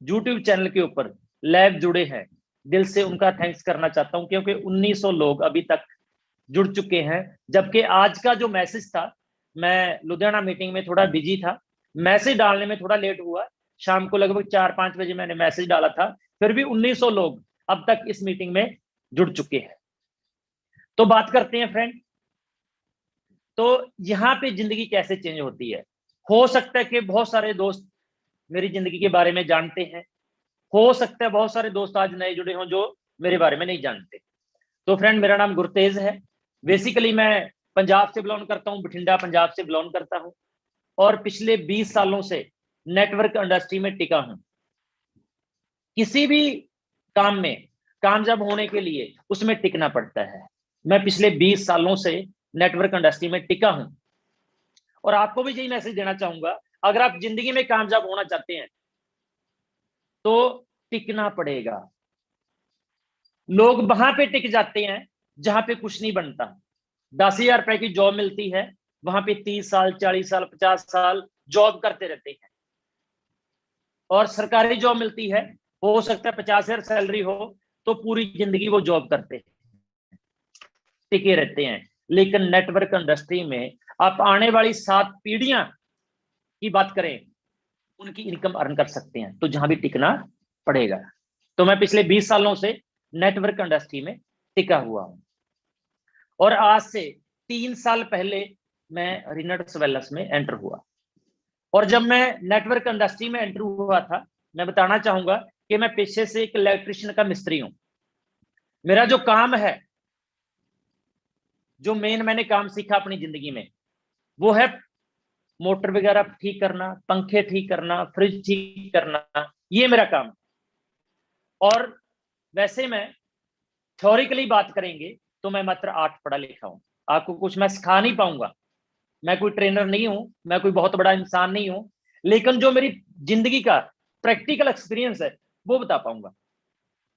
YouTube चैनल के ऊपर लैब जुड़े हैं, दिल से उनका थैंक्स करना चाहता हूं, क्योंकि 1900 लोग अभी तक जुड़ चुके हैं। जबकि आज का जो मैसेज था, मैं लुधियाना मीटिंग में थोड़ा बिजी था, मैसेज डालने में थोड़ा लेट हुआ। शाम को लगभग 4-5 बजे मैंने मैसेज डाला था, फिर भी 1900 लोग अब तक इस मीटिंग में जुड़ चुके हैं। तो बात करते हैं फ्रेंड, तो यहाँ पे जिंदगी कैसे चेंज होती है। हो सकता है कि बहुत सारे दोस्त मेरी जिंदगी के बारे में जानते हैं, हो सकता है बहुत सारे दोस्त आज नए जुड़े हों जो मेरे बारे में नहीं जानते। तो फ्रेंड, मेरा नाम गुरतेज है। बेसिकली मैं पंजाब से बिलोंग करता हूं, बठिंडा पंजाब से बिलोंग करता हूं, और पिछले 20 सालों से नेटवर्क इंडस्ट्री में टिका हूं। किसी भी काम में कामयाब होने के लिए उसमें टिकना पड़ता है। मैं पिछले 20 सालों से नेटवर्क इंडस्ट्री में टिका हूं, और आपको भी यही मैसेज देना चाहूंगा, अगर आप जिंदगी में कामयाब होना चाहते हैं तो टिकना पड़ेगा। लोग वहां पे टिक जाते हैं जहां पे कुछ नहीं बनता। 10,000 रुपए की जॉब मिलती है, वहां पे 30 साल 40 साल 50 साल जॉब करते रहते हैं। और सरकारी जॉब मिलती है, हो सकता है 50,000 सैलरी हो, तो पूरी जिंदगी वो जॉब करते हैं, टिके रहते हैं। लेकिन नेटवर्क इंडस्ट्री में आप आने वाली 7 पीढ़ियां की बात करें, उनकी इनकम अर्न कर सकते हैं, तो जहां भी टिकना पड़ेगा। तो मैं पिछले 20 सालों से नेटवर्क इंडस्ट्री में टिका हुआ हूं, और आज से 3 साल पहले मैं रिनट्स वेलनेस में एंटर हुआ। और जब मैं नेटवर्क इंडस्ट्री में एंटर हुआ था, मैं बताना चाहूंगा कि मैं पेशे से एक इलेक्ट्रिशियन का मिस्त्री हूं। मेरा जो काम है, जो मेन मैंने काम सीखा अपनी जिंदगी में, वो है मोटर वगैरह ठीक करना, पंखे ठीक करना, फ्रिज ठीक करना, ये मेरा काम। और वैसे मैं थ्योरिकली बात करेंगे तो मैं मात्र 8 पढ़ा लिखा हूं, आपको कुछ मैं सिखा नहीं पाऊंगा। मैं कोई ट्रेनर नहीं हूं, मैं कोई बहुत बड़ा इंसान नहीं हूं, लेकिन जो मेरी जिंदगी का प्रैक्टिकल एक्सपीरियंस है वो बता पाऊंगा।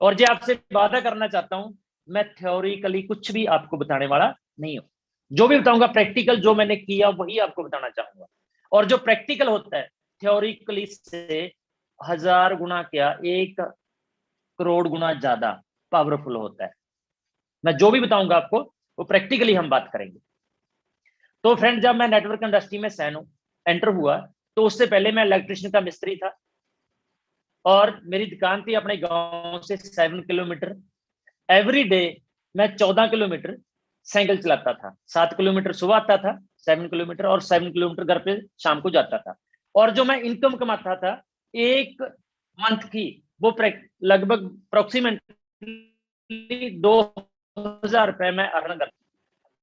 और जो आपसे वादा करना चाहता हूं, मैं थ्योरिकली कुछ भी आपको बताने वाला नहीं हूं। जो भी बताऊंगा प्रैक्टिकल, जो मैंने किया वही आपको बताना चाहूंगा। और जो प्रैक्टिकल होता है, थ्योरिकली से 1000 गुना क्या, 1 करोड़ गुना ज्यादा पावरफुल होता है। मैं जो भी बताऊंगा आपको, वो प्रैक्टिकली हम बात करेंगे। तो फ्रेंड, जब मैं नेटवर्क इंडस्ट्री में एंटर हुआ, तो उससे पहले मैं इलेक्ट्रिशियन का मिस्त्री था, और मेरी दुकान थी अपने गांव से 7 किलोमीटर। एवरी डे मैं 14 किलोमीटर साइकिल चलाता था। 7 किलोमीटर सुबह आता था, 7 किलोमीटर, और 7 किलोमीटर घर पे शाम को जाता था। और जो मैं इनकम कमाता था एक मंथ की, वो लगभग अप्रोक्सीमेटली 2,000 रुपए मैं अर्न करता।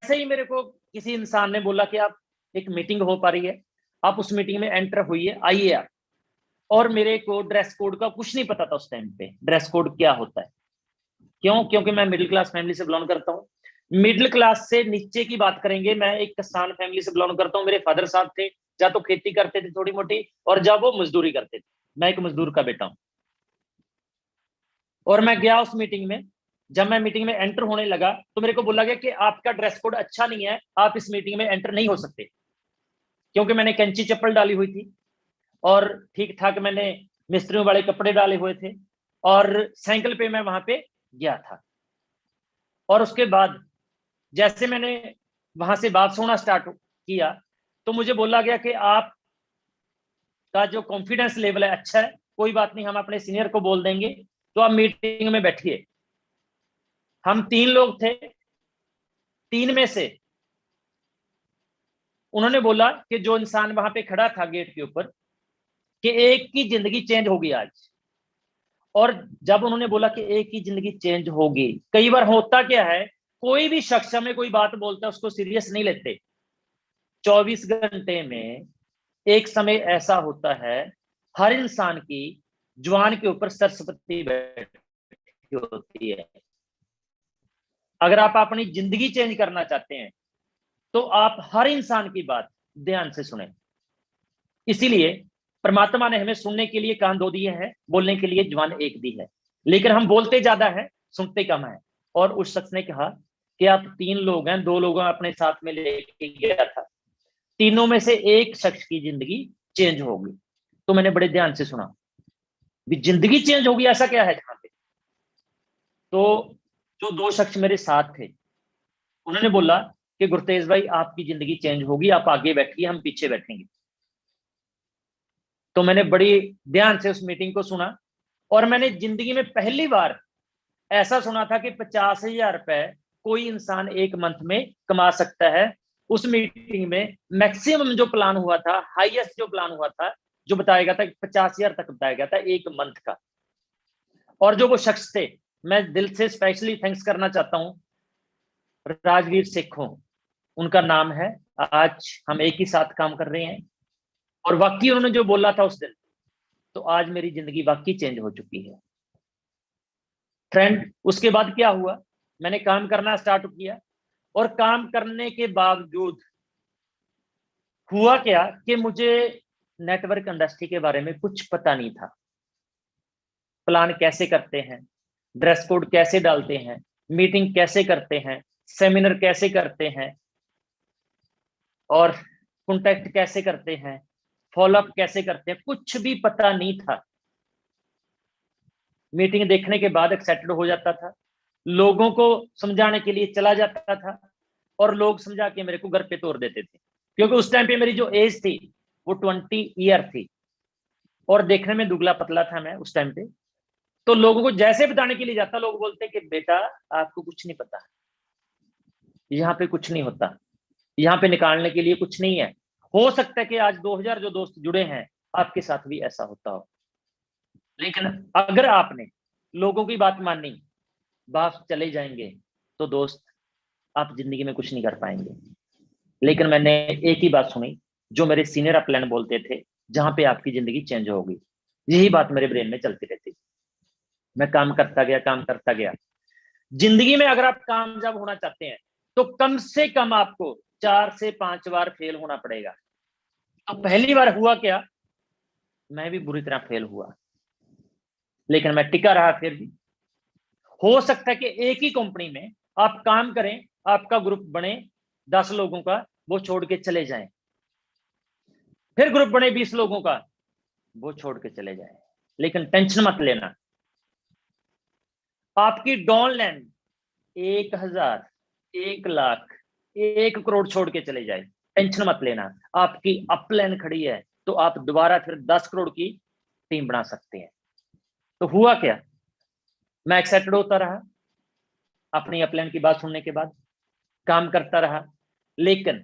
ऐसे ही मेरे को किसी इंसान ने बोला कि आप, एक मीटिंग हो पा रही है, आप उस मीटिंग में एंटर हुई, आइए आप। और मेरे को ड्रेस कोड का कुछ नहीं पता था उस टाइम पे, ड्रेस कोड क्या होता है। क्यों? क्योंकि मैं मिडिल क्लास फैमिली से बिलोंग करता हूँ। मिडिल क्लास से नीचे की बात करेंगे, मैं एक किसान फैमिली से बिलोंग करता हूँ। मेरे फादर साहब थे, या तो खेती करते थे थोड़ी मोटी, और जब वो मजदूरी करते थे। मैं एक मजदूर का बेटा हूँ। और मैं गया उस मीटिंग में। जब मैं मीटिंग में एंटर होने लगा, तो मेरे को बोला गया कि आपका ड्रेस कोड अच्छा नहीं है, आप इस मीटिंग में एंटर नहीं हो सकते। क्योंकि मैंने कैंची चप्पल डाली हुई थी, और ठीक ठाक मैंने मिस्त्रियों वाले कपड़े डाले हुए थे, और साइकिल पे मैं वहां पे गया था। और उसके बाद जैसे मैंने वहां से बात सुनना स्टार्ट किया, तो मुझे बोला गया कि आप का जो कॉन्फिडेंस लेवल है अच्छा है, कोई बात नहीं, हम अपने सीनियर को बोल देंगे, तो आप मीटिंग में बैठिए। हम 3 लोग थे, 3 में से उन्होंने बोला कि जो इंसान वहां पे खड़ा था गेट के ऊपर, कि एक की जिंदगी चेंज होगी आज। और जब उन्होंने बोला कि एक की जिंदगी चेंज होगी, कई बार होता क्या है, कोई भी शख्स हमें कोई बात बोलता है, उसको सीरियस नहीं लेते। 24 घंटे में एक समय ऐसा होता है, हर इंसान की जुबान के ऊपर सरस्वती बैठी होती है। अगर आप अपनी जिंदगी चेंज करना चाहते हैं, तो आप हर इंसान की बात ध्यान से सुने। इसीलिए परमात्मा ने हमें सुनने के लिए कान 2 दिए हैं, बोलने के लिए जुबान 1 दी है। लेकिन हम बोलते ज्यादा है, सुनते कम है। और उस शख्स ने कहा कि आप 3 लोग हैं, 2 लोगों अपने साथ में लेके गया था, तीनों में से एक शख्स की जिंदगी चेंज होगी। तो मैंने बड़े ध्यान से सुना, भी जिंदगी चेंज होगी ऐसा क्या है जहां पे। तो जो 2 शख्स मेरे साथ थे, उन्होंने बोला कि गुरतेज भाई, आपकी जिंदगी चेंज होगी, आप आगे बैठिए, हम पीछे बैठेंगे। तो मैंने बड़ी ध्यान से उस मीटिंग को सुना, और मैंने जिंदगी में पहली बार ऐसा सुना था कि 50,000 रुपए कोई इंसान एक मंथ में कमा सकता है। उस मीटिंग में मैक्सिमम जो प्लान हुआ था, हाईएस्ट जो प्लान हुआ था, जो बताया गया था, 50,000 तक बताया गया था एक मंथ का। और जो वो शख्स थे, मैं दिल से स्पेशली थैंक्स करना चाहता हूं, राजवीर सिखों उनका नाम है। आज हम एक ही साथ काम कर रहे हैं, और वाकई उन्होंने जो बोला था उस दिन, तो आज मेरी जिंदगी वाकई चेंज हो चुकी है। फ्रेंड, उसके बाद क्या हुआ, मैंने काम करना स्टार्ट किया। और काम करने के बावजूद हुआ क्या कि मुझे नेटवर्क इंडस्ट्री के बारे में कुछ पता नहीं था। प्लान कैसे करते हैं, ड्रेस कोड कैसे डालते हैं, मीटिंग कैसे करते हैं, सेमिनार कैसे करते हैं, और कॉन्टेक्ट कैसे करते हैं, फॉलोअप कैसे करते हैं, कुछ भी पता नहीं था। मीटिंग देखने के बाद एक्साइटेड हो जाता था, लोगों को समझाने के लिए चला जाता था, और लोग समझा के मेरे को घर पे तोड़ देते थे, क्योंकि उस टाइम पे मेरी जो एज थी वो 20 ईयर थी, और देखने में दुबला पतला था मैं उस टाइम पे। तो लोगों को जैसे बताने के लिए जाता, लोग बोलते कि बेटा आपको कुछ नहीं पता, यहाँ पे कुछ नहीं होता, यहाँ पे निकालने के लिए कुछ नहीं है। हो सकता है कि आज 2000 जो दोस्त जुड़े हैं आपके साथ भी ऐसा होता हो, लेकिन अगर आपने लोगों की बात मानी, बाप चले जाएंगे, तो दोस्त आप जिंदगी में कुछ नहीं कर पाएंगे। लेकिन मैंने एक ही बात सुनी जो मेरे सीनियर अपलाइन बोलते थे, जहां पे आपकी जिंदगी चेंज होगी। यही बात मेरे ब्रेन में चलती रहती। मैं काम करता गया, काम करता गया। जिंदगी में अगर आप कामयाब होना चाहते हैं तो कम से कम आपको 4 से 5 बार फेल होना पड़ेगा। अब पहली बार हुआ क्या, मैं भी बुरी तरह फेल हुआ, लेकिन मैं टिका रहा। फिर भी हो सकता है कि एक ही कंपनी में आप काम करें, आपका ग्रुप बने 10 लोगों का, वो छोड़ के चले जाएं, फिर ग्रुप बने 20 लोगों का, वो छोड़ के चले जाएं। लेकिन टेंशन मत लेना, आपकी डाउन लाइन 1000, 1 लाख, 1 करोड़ छोड़ के चले जाए, टेंशन मत लेना। आपकी अपलाइन खड़ी है तो आप दोबारा फिर 10 करोड़ की टीम बना सकते हैं। तो हुआ क्या, मैं एक्साइटेड होता रहा अपनी अपलाइन की बात सुनने के बाद, काम करता रहा। लेकिन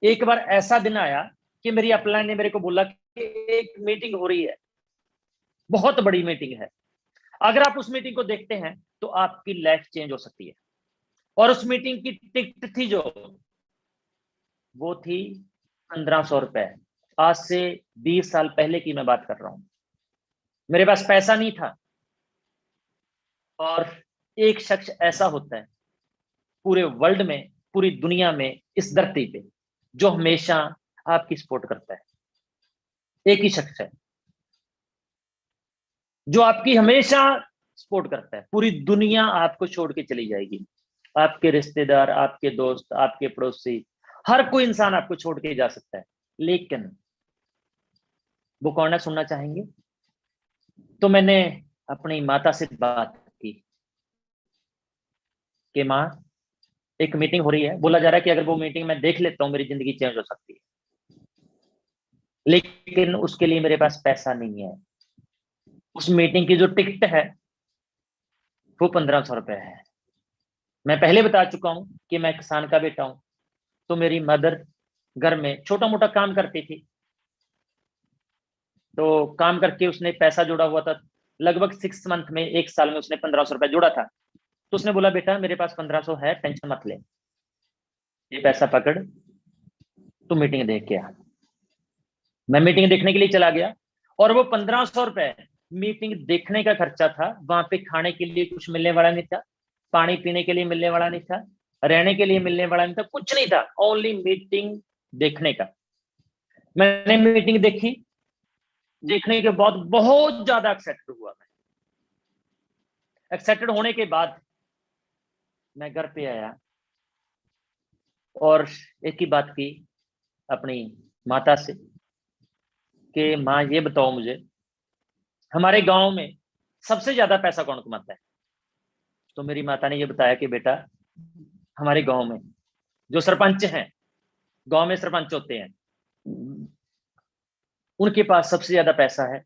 एक बार ऐसा दिन आया कि मेरी अपलाइन ने मेरे को बोला कि एक मीटिंग हो रही है, बहुत बड़ी मीटिंग है, अगर आप उस मीटिंग को देखते हैं तो आपकी लाइफ चेंज हो सकती है। और उस मीटिंग की टिकट थी जो, वो थी 1500 रुपए। आज से 20 साल पहले की मैं बात कर रहा हूं। मेरे पास पैसा नहीं था, और एक शख्स ऐसा होता है पूरे वर्ल्ड में, पूरी दुनिया में, इस धरती पे, जो हमेशा आपकी सपोर्ट करता है। एक ही शख्स है जो आपकी हमेशा सपोर्ट करता है। पूरी दुनिया आपको छोड़ के चली जाएगी, आपके रिश्तेदार, आपके दोस्त, आपके पड़ोसी, हर कोई इंसान आपको छोड़ के जा सकता है, लेकिन वो कौन है, सुनना चाहेंगे? तो मैंने अपनी माता से बात की कि माँ, एक मीटिंग हो रही है, बोला जा रहा है कि अगर वो मीटिंग मैं देख लेता हूँ मेरी जिंदगी चेंज हो सकती है, लेकिन उसके लिए मेरे पास पैसा नहीं है। उस मीटिंग की जो टिकट है वो 1500 रुपए है। मैं पहले बता चुका हूं कि मैं किसान का बेटा हूं, तो मेरी मदर घर में छोटा मोटा काम करती थी, तो काम करके उसने पैसा जोड़ा हुआ था। लगभग 6 मंथ में, 1 साल में उसने 1500 रुपए जोड़ा था। तो उसने बोला बेटा मेरे पास 1500 है, टेंशन मत ले, ये पैसा पकड़, तू मीटिंग देख के आ। मैं मीटिंग देखने के लिए चला गया, और वो 1500 रुपए मीटिंग देखने का खर्चा था। वहां पे खाने के लिए कुछ मिलने वाला नहीं था, पानी पीने के लिए मिलने वाला नहीं था, रहने के लिए मिलने वाला नहीं था, कुछ नहीं था, ओनली मीटिंग देखने का। मैंने मीटिंग देखी, देखने के बाद बहुत ज्यादा एक्साइटेड हुआ मैं। एक्साइटेड होने के बाद मैं घर पे आया, और एक ही बात की अपनी माता से कि माँ ये बताओ मुझे, हमारे गांव में सबसे ज्यादा पैसा कौन कमाता है? तो मेरी माता ने ये बताया कि बेटा, हमारे गांव में जो सरपंच हैं, गांव में सरपंच होते हैं, उनके पास सबसे ज्यादा पैसा है,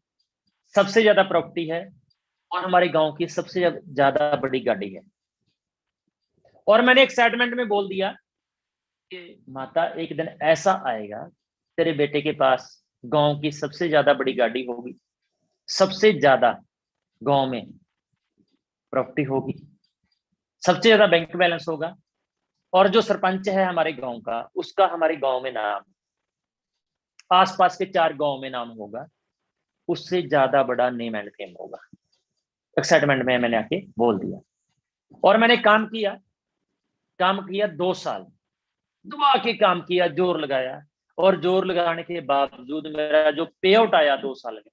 सबसे ज्यादा प्रॉपर्टी है, और हमारे गांव की सबसे ज्यादा बड़ी गाड़ी है। और मैंने एक्साइटमेंट में बोल दिया कि माता, एक दिन ऐसा आएगा तेरे बेटे के पास गांव की सबसे ज्यादा बड़ी गाड़ी होगी, सबसे ज्यादा गांव में प्रॉपर्टी होगी, सबसे ज्यादा बैंक बैलेंस होगा, और जो सरपंच है हमारे गांव का, उसका हमारे गांव में नाम, आसपास के 4 गांव में नाम होगा, उससे ज्यादा बड़ा नेम एंड फेम होगा। एक्साइटमेंट में मैंने आके बोल दिया, और मैंने काम किया। काम किया 2 साल, दुआ के काम किया, जोर लगाया, और जोर लगाने के बावजूद मेरा जो पे आउट आया 2 साल में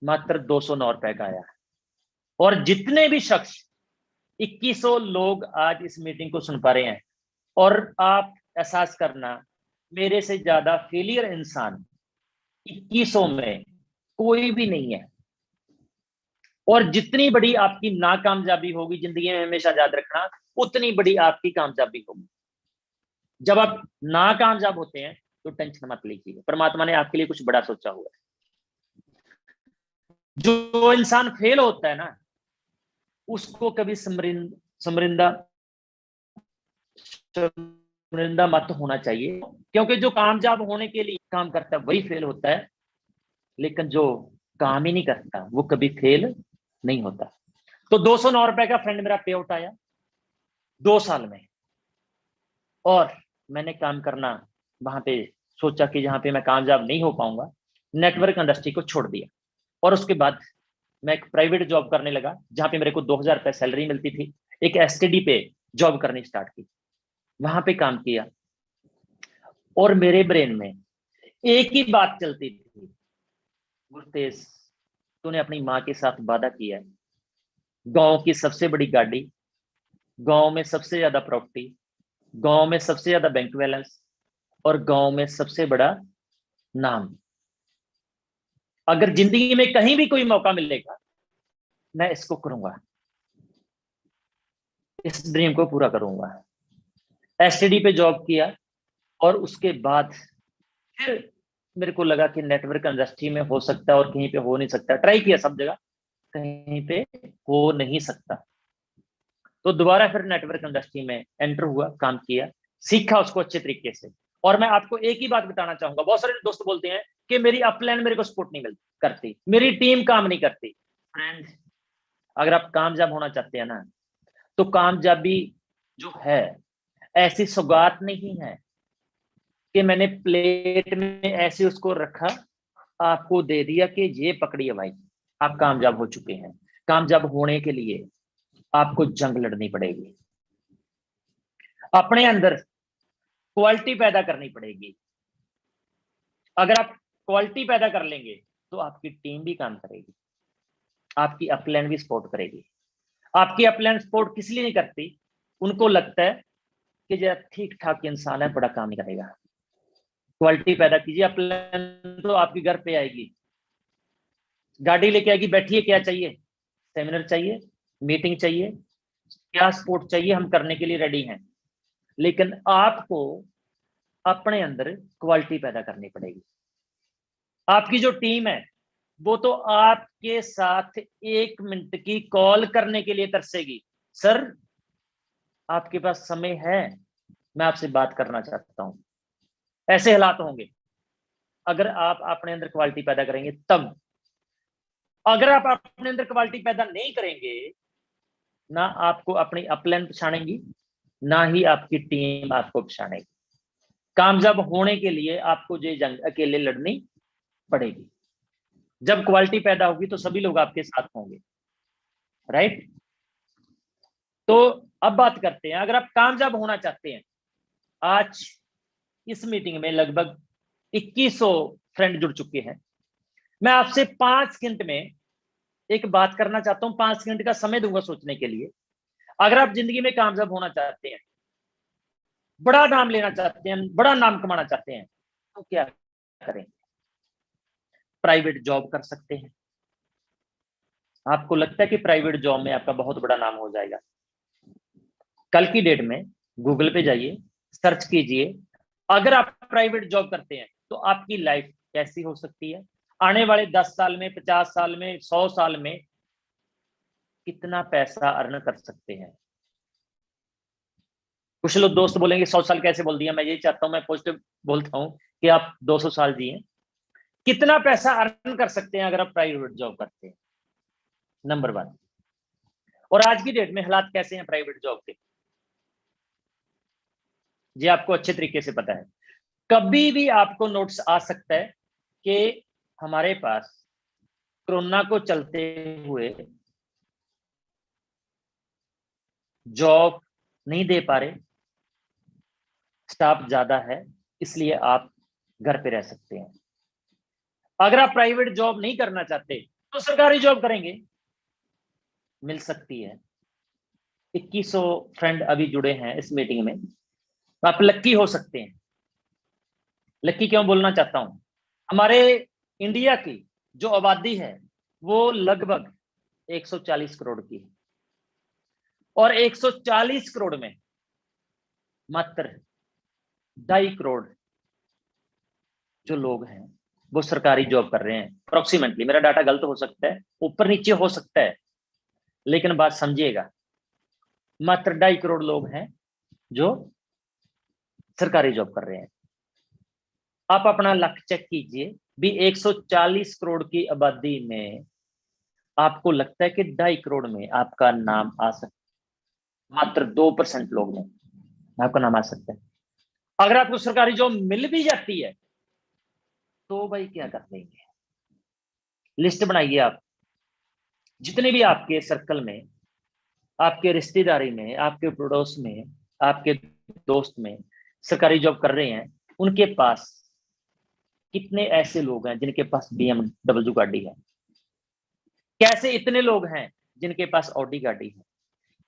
मात्र 209 रुपए का आया। और जितने भी शख्स 2100 लोग आज इस मीटिंग को सुन पा रहे हैं, और आप एहसास करना मेरे से ज्यादा फेलियर इंसान 2100 में कोई भी नहीं है। और जितनी बड़ी आपकी नाकामयाबी होगी जिंदगी में, हमेशा याद रखना, उतनी बड़ी आपकी कामयाबी होगी। जब आप नाकामयाब होते हैं तो टेंशन मत लीजिए, परमात्मा ने आपके लिए कुछ बड़ा सोचा हुआ है। जो इंसान फेल होता है ना, उसको कभी समरिंदा मत होना चाहिए, क्योंकि जो कामयाब होने के लिए काम करता है वही फेल होता है, लेकिन जो काम ही नहीं करता वो कभी फेल नहीं होता। तो 209 रुपए का फ्रेंड मेरा पे आउट आया 2 साल में, और मैंने काम करना वहां पे सोचा कि जहां पे मैं कामयाब नहीं हो पाऊंगा, नेटवर्क इंडस्ट्री को छोड़ दिया। और उसके बाद मैं एक प्राइवेट जॉब करने लगा, जहां पे मेरे को 2000 रुपए सैलरी मिलती थी। एक एसटीडी पे जॉब करनी स्टार्ट की, वहां पे काम किया, और मेरे ब्रेन में एक ही बात चलती थी, गुरतेज तूने अपनी माँ के साथ वादा किया है, गांव की सबसे बड़ी गाड़ी, गांव में सबसे ज्यादा प्रॉपर्टी, गांव में सबसे ज्यादा बैंक बैलेंस, और गांव में सबसे बड़ा नाम, अगर जिंदगी में कहीं भी कोई मौका मिलेगा मैं इसको करूंगा, इस ड्रीम को पूरा करूंगा। एसटीडी पे जॉब किया, और उसके बाद फिर मेरे को लगा कि नेटवर्क इंडस्ट्री में हो सकता है और कहीं पे हो नहीं सकता। ट्राई किया सब जगह, कहीं पे हो नहीं सकता। तो दोबारा फिर नेटवर्क इंडस्ट्री में एंटर हुआ, काम किया, सीखा उसको अच्छे तरीके से। और मैं आपको एक ही बात बताना चाहूंगा, बहुत सारे दोस्त बोलते हैं कि मेरी अपलाइन मेरे को सपोर्ट नहीं मिलती करती, मेरी टीम काम नहीं करती। फ्रेंड, अगर आप कामयाब होना चाहते हैं ना, तो कामयाबी जो है ऐसी सौगात नहीं है कि मैंने प्लेट में ऐसे उसको रखा, आपको दे दिया कि ये पकड़िए भाई, आप कामयाब हो चुके हैं। कामयाब होने के लिए आपको जंग लड़नी पड़ेगी, अपने अंदर क्वालिटी पैदा करनी पड़ेगी। अगर आप क्वालिटी पैदा कर लेंगे तो आपकी टीम भी काम करेगी, आपकी अपलाइन भी सपोर्ट करेगी। आपकी अपलाइन सपोर्ट किस लिए नहीं करती? उनको लगता है कि जरा ठीक ठाक इंसान है, बड़ा काम नहीं करेगा। क्वालिटी पैदा कीजिए, अपलाइन तो आपके घर पे आएगी, गाड़ी लेके आएगी, बैठिए क्या चाहिए, सेमिनार चाहिए, मीटिंग चाहिए, क्या सपोर्ट चाहिए, हम करने के लिए रेडी हैं। लेकिन आपको अपने अंदर क्वालिटी पैदा करनी पड़ेगी। आपकी जो टीम है वो तो आपके साथ 1 मिनट की कॉल करने के लिए तरसेगी, सर आपके पास समय है, मैं आपसे बात करना चाहता हूं। ऐसे हालात होंगे अगर आप अपने अंदर क्वालिटी पैदा करेंगे तब। अगर आप अपने अंदर क्वालिटी पैदा नहीं करेंगे, ना आपको अपनी अपलाइन पछानेगी, ना ही आपकी टीम आपको पछानेगी। कामयाब होने के लिए आपको ये जंग अकेले लड़नी पड़ेगी। जब क्वालिटी पैदा होगी तो सभी लोग आपके साथ होंगे, राइट? तो अब बात करते हैं, अगर आप कामयाब होना चाहते हैं, आज इस मीटिंग में लगभग 2100 फ्रेंड जुड़ चुके हैं। मैं आपसे 5 मिनट में एक बात करना चाहता हूं, 5 मिनट का समय दूंगा सोचने के लिए। अगर आप जिंदगी में कामयाब होना चाहते हैं, बड़ा नाम लेना चाहते हैं, बड़ा नाम कमाना चाहते हैं, तो क्या करें? प्राइवेट जॉब कर सकते हैं। आपको लगता है कि प्राइवेट जॉब में आपका बहुत बड़ा नाम हो जाएगा? कल की डेट में गूगल पे जाइए, सर्च कीजिए, अगर आप प्राइवेट जॉब करते हैं तो आपकी लाइफ कैसी हो सकती है, आने वाले 10 साल में, 50 साल में, 100 साल में कितना पैसा अर्न कर सकते हैं। कुछ लोग दोस्त बोलेंगे 100 साल कैसे बोल दिया, मैं यही चाहता हूं, मैं पॉजिटिव बोलता हूं कि आप 200 साल जिए। कितना पैसा अर्न कर सकते हैं अगर आप प्राइवेट जॉब करते हैं, नंबर 1। और आज की डेट में हालात कैसे हैं प्राइवेट जॉब के, ये आपको अच्छे तरीके से पता है। कभी भी आपको नोट्स आ सकता है कि हमारे पास कोरोना को चलते हुए जॉब नहीं दे पा रहे, स्टाफ ज्यादा है, इसलिए आप घर पे रह सकते हैं। अगर आप प्राइवेट जॉब नहीं करना चाहते तो सरकारी जॉब करेंगे, मिल सकती है। 2100 फ्रेंड अभी जुड़े हैं इस मीटिंग में, आप लक्की हो सकते हैं। लक्की क्यों बोलना चाहता हूं, हमारे इंडिया की जो आबादी है वो लगभग 140 करोड़ की है, और 140 करोड़ में मात्र 2.5 करोड़ जो लोग हैं वो सरकारी जॉब कर रहे हैं। अप्रोक्सीमेटली, मेरा डाटा गलत हो सकता है, ऊपर नीचे हो सकता है, लेकिन बात समझिएगा, मात्र 2.5 करोड़ लोग हैं जो सरकारी जॉब कर रहे हैं। आप अपना लक चेक कीजिए, भी 140 करोड़ की आबादी में आपको लगता है कि 2.5 करोड़ में आपका नाम आ सकता, मात्र 2% लोग में आपका नाम आ सकता है। अगर आपको सरकारी जॉब मिल भी जाती है तो भाई क्या कर देंगे? लिस्ट बनाइए आप, जितने भी आपके सर्कल में, आपके रिश्तेदारी में, आपके पड़ोस में, आपके दोस्त में सरकारी जॉब कर रहे हैं, उनके पास कितने ऐसे लोग हैं जिनके पास BMW गाड़ी है? कैसे इतने लोग हैं जिनके पास ऑडी गाड़ी है?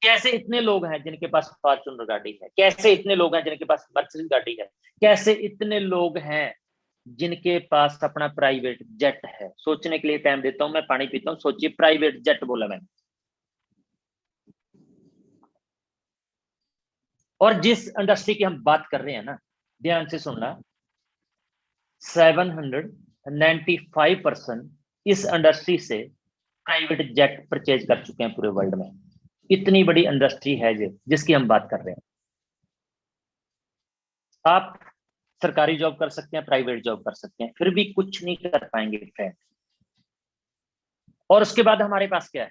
कैसे इतने लोग हैं जिनके पास फॉर्च्यूनर गाड़ी है? कैसे इतने लोग हैं जिनके पास मर्सिडीज गाड़ी है? कैसे इतने लोग हैं जिनके पास अपना प्राइवेट जेट है? सोचने के लिए टाइम देता हूं, मैं पानी पीता हूं, सोचिए, प्राइवेट जेट बोला मैंने। और जिस इंडस्ट्री की हम बात कर रहे हैं ना, ध्यान से सुनना, 795% इस इंडस्ट्री से प्राइवेट जेट परचेज कर चुके हैं पूरे वर्ल्ड में। इतनी बड़ी इंडस्ट्री है जिसकी हम बात कर रहे हैं। आप सरकारी जॉब कर सकते हैं, प्राइवेट जॉब कर सकते हैं, फिर भी कुछ नहीं कर पाएंगे फ्रेंड। और उसके बाद हमारे पास क्या है?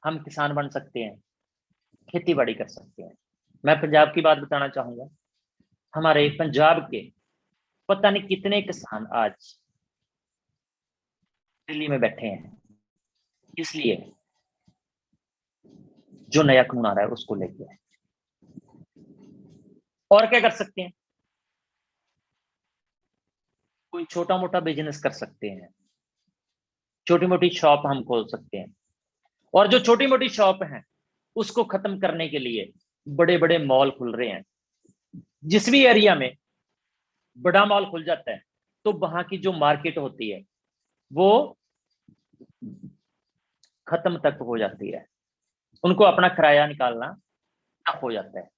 हम किसान बन सकते हैं, खेती बाड़ी कर सकते हैं। मैं पंजाब की बात बताना चाहूंगा, हमारे पंजाब के पता नहीं कितने किसान आज दिल्ली में बैठे हैं, इसलिए जो नया कानून आ रहा है उसको लेके। और क्या कर सकते हैं? कोई छोटा मोटा बिजनेस कर सकते हैं, छोटी मोटी शॉप हम खोल सकते हैं। और जो छोटी मोटी शॉप हैं उसको खत्म करने के लिए बड़े बड़े मॉल खुल रहे हैं। जिस भी एरिया में बड़ा मॉल खुल जाता है तो वहां की जो मार्केट होती है वो खत्म तक हो जाती है, उनको अपना किराया निकालना टफ हो जाता है।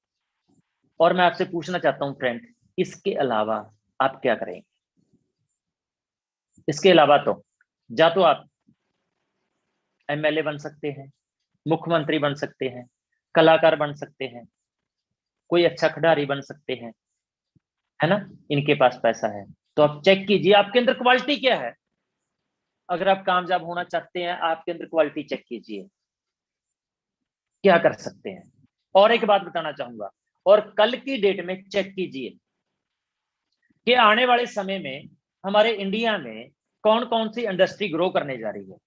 और मैं आपसे पूछना चाहता हूं फ्रेंड, इसके अलावा आप क्या करेंगे? इसके अलावा तो या तो आप MLA बन सकते हैं, मुख्यमंत्री बन सकते हैं, कलाकार बन सकते हैं, कोई अच्छा खिडारी बन सकते हैं, है ना? इनके पास पैसा है तो आप चेक कीजिए आपके अंदर क्वालिटी क्या है। अगर आप कामयाब होना चाहते हैं, आपके अंदर क्वालिटी चेक कीजिए, क्या कर सकते हैं। और एक बात बताना चाहूंगा, और कल की डेट में चेक कीजिए कि आने वाले समय में हमारे इंडिया में कौन कौन सी इंडस्ट्री ग्रो करने जा रही है।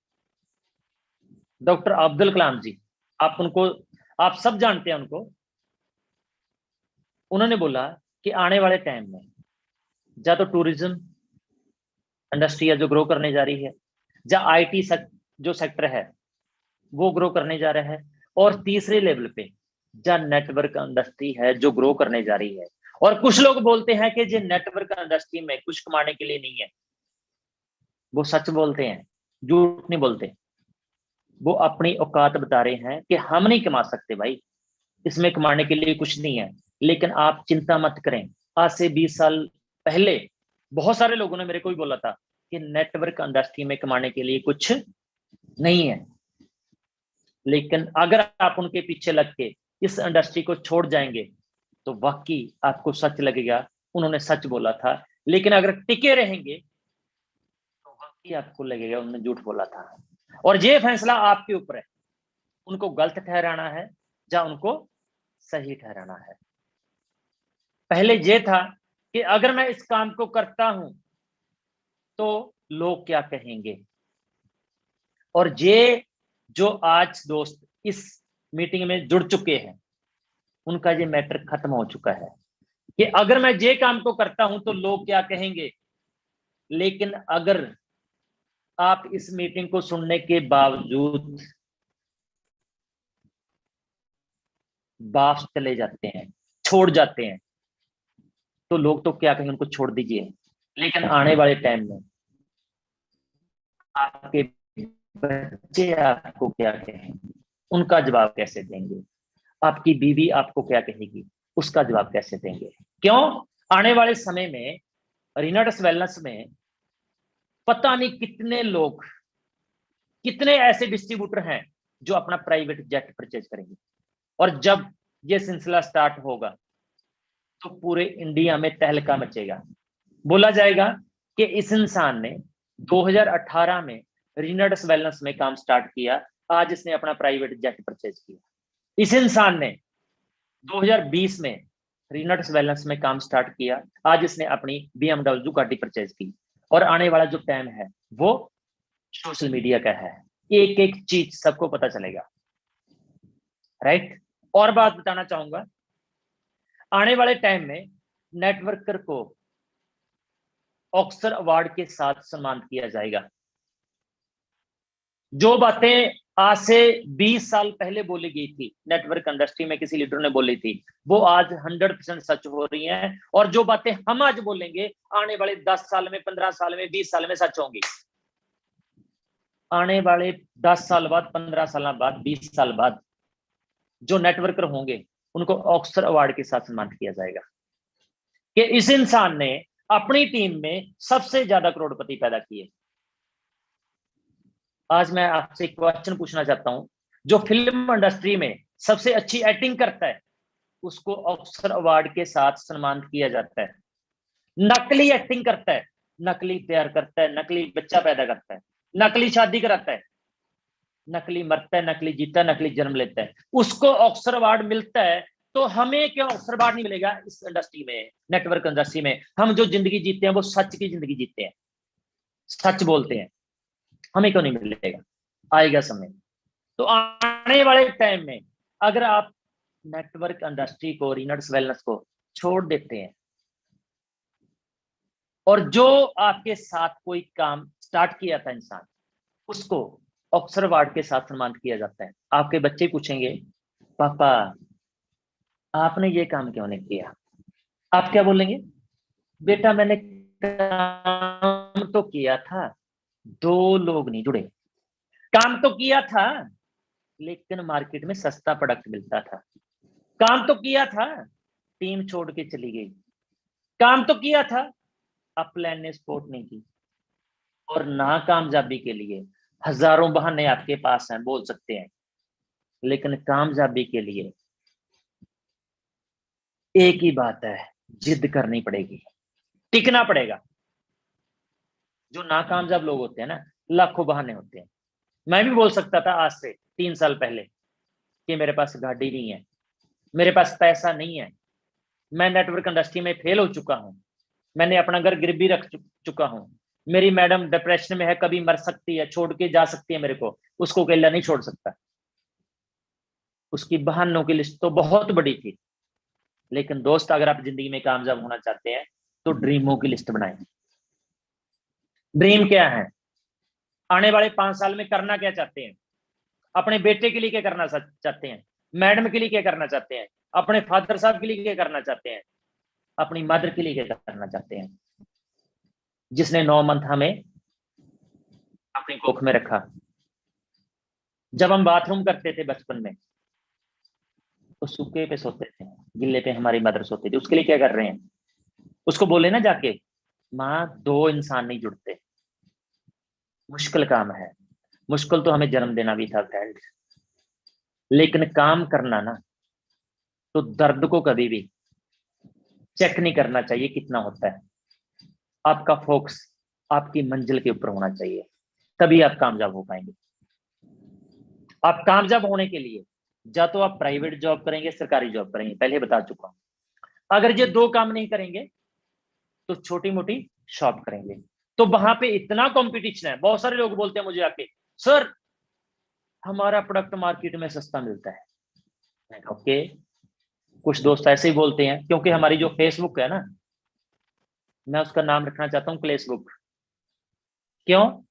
डॉक्टर अब्दुल कलाम जी, आप उनको, आप सब जानते हैं उनको। उन्होंने बोला कि आने वाले टाइम में या तो टूरिज्म इंडस्ट्री है जो ग्रो करने जा रही है, या IT जो सेक्टर है वो ग्रो करने जा रहा है, और तीसरे लेवल पे या नेटवर्क इंडस्ट्री है जो ग्रो करने जा रही है। और कुछ लोग बोलते हैं कि जो नेटवर्क इंडस्ट्री में कुछ कमाने के लिए नहीं है, वो सच बोलते हैं, झूठ नहीं बोलते। वो अपनी औकात बता रहे हैं कि हम नहीं कमा सकते भाई, इसमें कमाने के लिए कुछ नहीं है। लेकिन आप चिंता मत करें, आज से 20 साल पहले बहुत सारे लोगों ने मेरे को भी बोला था कि नेटवर्क इंडस्ट्री में कमाने के लिए कुछ नहीं है। लेकिन अगर आप उनके पीछे लग के इस इंडस्ट्री को छोड़ जाएंगे तो वाकई आपको सच लगेगा उन्होंने सच बोला था। लेकिन अगर टिके रहेंगे तो वाकई आपको लगेगा उन्होंने झूठ बोला था। और ये फैसला आपके ऊपर है, उनको गलत ठहराना है या उनको सही ठहराना है। पहले ये था कि अगर मैं इस काम को करता हूं तो लोग क्या कहेंगे। और ये जो आज दोस्त इस मीटिंग में जुड़ चुके हैं, उनका ये मैटर खत्म हो चुका है कि अगर मैं ये काम को करता हूं तो लोग क्या कहेंगे। लेकिन अगर आप इस मीटिंग को सुनने के बावजूद वापस चले जाते हैं, छोड़ जाते हैं, तो लोग तो क्या कहेंगे, उनको छोड़ दीजिए। लेकिन आने वाले टाइम में आपके बच्चे आपको क्या कहेंगे, उनका जवाब कैसे देंगे। आपकी बीवी आपको क्या कहेगी, उसका जवाब कैसे देंगे। क्यों? आने वाले समय में रीनट्स वेलनेस में पता नहीं कितने लोग, कितने ऐसे डिस्ट्रीब्यूटर हैं जो अपना प्राइवेट जेट परचेज करेंगे। और जब ये सिलसिला स्टार्ट होगा तो पूरे इंडिया में तहलका मचेगा। बोला जाएगा कि इस इंसान ने 2018 में रीनट्स वेलनेस में काम स्टार्ट किया, आज इसने अपना प्राइवेट जेट परचेज किया। इस इंसान ने 2020 में रीनट्स वेलनेस में काम स्टार्ट किया, आज इसने अपनी BMW गाड़ी परचेज की। और आने वाला जो टाइम है वो सोशल मीडिया का है, एक एक चीज सबको पता चलेगा, राइट। और बात बताना चाहूंगा, आने वाले टाइम में नेटवर्कर को ऑस्कर अवार्ड के साथ सम्मानित किया जाएगा। जो बातें आज से 20 साल पहले बोली गई थी, नेटवर्क इंडस्ट्री में किसी लीडर ने बोली थी, वो आज 100% सच हो रही हैं। और जो बातें हम आज बोलेंगे आने वाले 10 साल में, 15 साल में, 20 साल में सच होंगी। आने वाले 10 साल बाद, 15 साल बाद, 20 साल बाद जो नेटवर्कर होंगे उनको ऑस्कर अवार्ड के साथ सम्मानित किया जाएगा कि इस इंसान ने अपनी टीम में सबसे ज्यादा करोड़पति पैदा किए। आज मैं आपसे एक क्वेश्चन पूछना चाहता हूं, जो फिल्म इंडस्ट्री में सबसे अच्छी एक्टिंग करता है उसको ऑस्कर अवार्ड के साथ सम्मानित किया जाता है। नकली एक्टिंग करता है, नकली प्यार करता है, नकली बच्चा पैदा करता है, नकली शादी कराता है, नकली मरता है, नकली जीता है, नकली जन्म लेता है, उसको ऑस्कर अवार्ड मिलता है। तो हमें क्यों ऑस्कर अवार्ड नहीं मिलेगा इस इंडस्ट्री में, नेटवर्क इंडस्ट्री में? हम जो जिंदगी जीते हैं वो सच की जिंदगी जीते हैं, सच बोलते हैं, हमें क्यों नहीं मिलेगा? आएगा समय। तो आने वाले टाइम में अगर आप नेटवर्क इंडस्ट्री को, रीनट्स वेलनेस को छोड़ देते हैं और जो आपके साथ कोई काम स्टार्ट किया था इंसान, उसको ऑस्कर अवार्ड के साथ सम्मानित किया जाता है, आपके बच्चे पूछेंगे पापा आपने ये काम क्यों नहीं किया? आप क्या बोलेंगे? बेटा मैंने काम तो किया था, 2 लोग नहीं जुड़े। काम तो किया था लेकिन मार्केट में सस्ता प्रोडक्ट मिलता था। काम तो किया था, टीम छोड़ के चली गई। काम तो किया था, अपलाइन ने सपोर्ट नहीं की। और नाकामयाबी के लिए हजारों बहाने आपके पास हैं, बोल सकते हैं, लेकिन कामयाबी के लिए एक ही बात है, जिद करनी पड़ेगी, टिकना पड़ेगा। जो नाकामयाब लोग होते हैं ना, लाखों बहाने होते हैं। मैं भी बोल सकता था आज से 3 साल पहले कि मेरे पास गाड़ी नहीं है, मेरे पास पैसा नहीं है, मैं नेटवर्क इंडस्ट्री में फेल हो चुका हूं, मैंने अपना घर गिरवी रख चुका हूं, मेरी मैडम डिप्रेशन में है, कभी मर सकती है, छोड़ के जा सकती है मेरे को, उसको अकेला नहीं छोड़ सकता। उसकी बहानों की लिस्ट तो बहुत बड़ी थी। लेकिन दोस्त, अगर आप जिंदगी में कामयाब होना चाहते हैं तो ड्रीमों की लिस्ट बनाएं। ड्रीम क्या है? आने वाले 5 साल में करना क्या चाहते हैं? अपने बेटे के लिए क्या करना चाहते हैं? मैडम के लिए क्या करना चाहते हैं? अपने फादर साहब के लिए क्या करना चाहते हैं? अपनी मदर के लिए क्या करना चाहते हैं, जिसने 9 मंथ हमें अपनी कोख में रखा? जब हम बाथरूम करते थे बचपन में तो सूखे पे सोते थे, गिल्ले पे हमारी मदर सोती थी। उसके लिए क्या कर रहे हैं? उसको बोले ना जाके, माँ 2 इंसान नहीं जुड़ते। मुश्किल काम है, मुश्किल तो हमें जन्म देना भी था फ्रेंड, लेकिन काम करना ना, तो दर्द को कभी भी चेक नहीं करना चाहिए कितना होता है। आपका फोकस आपकी मंजिल के ऊपर होना चाहिए, तभी आप कामयाब हो पाएंगे। आप कामयाब होने के लिए या तो आप प्राइवेट जॉब करेंगे, सरकारी जॉब करेंगे, पहले बता चुका हूं। अगर ये 2 काम नहीं करेंगे तो छोटी मोटी शॉप करेंगे। तो वहां पे इतना कंपटीशन है, बहुत सारे लोग बोलते हैं मुझे आके, सर हमारा प्रोडक्ट मार्केट में सस्ता मिलता है। ओके, कुछ दोस्त ऐसे ही बोलते हैं, क्योंकि हमारी जो फेसबुक है ना, मैं उसका नाम रखना चाहता हूँ क्लेशबुक। क्यों?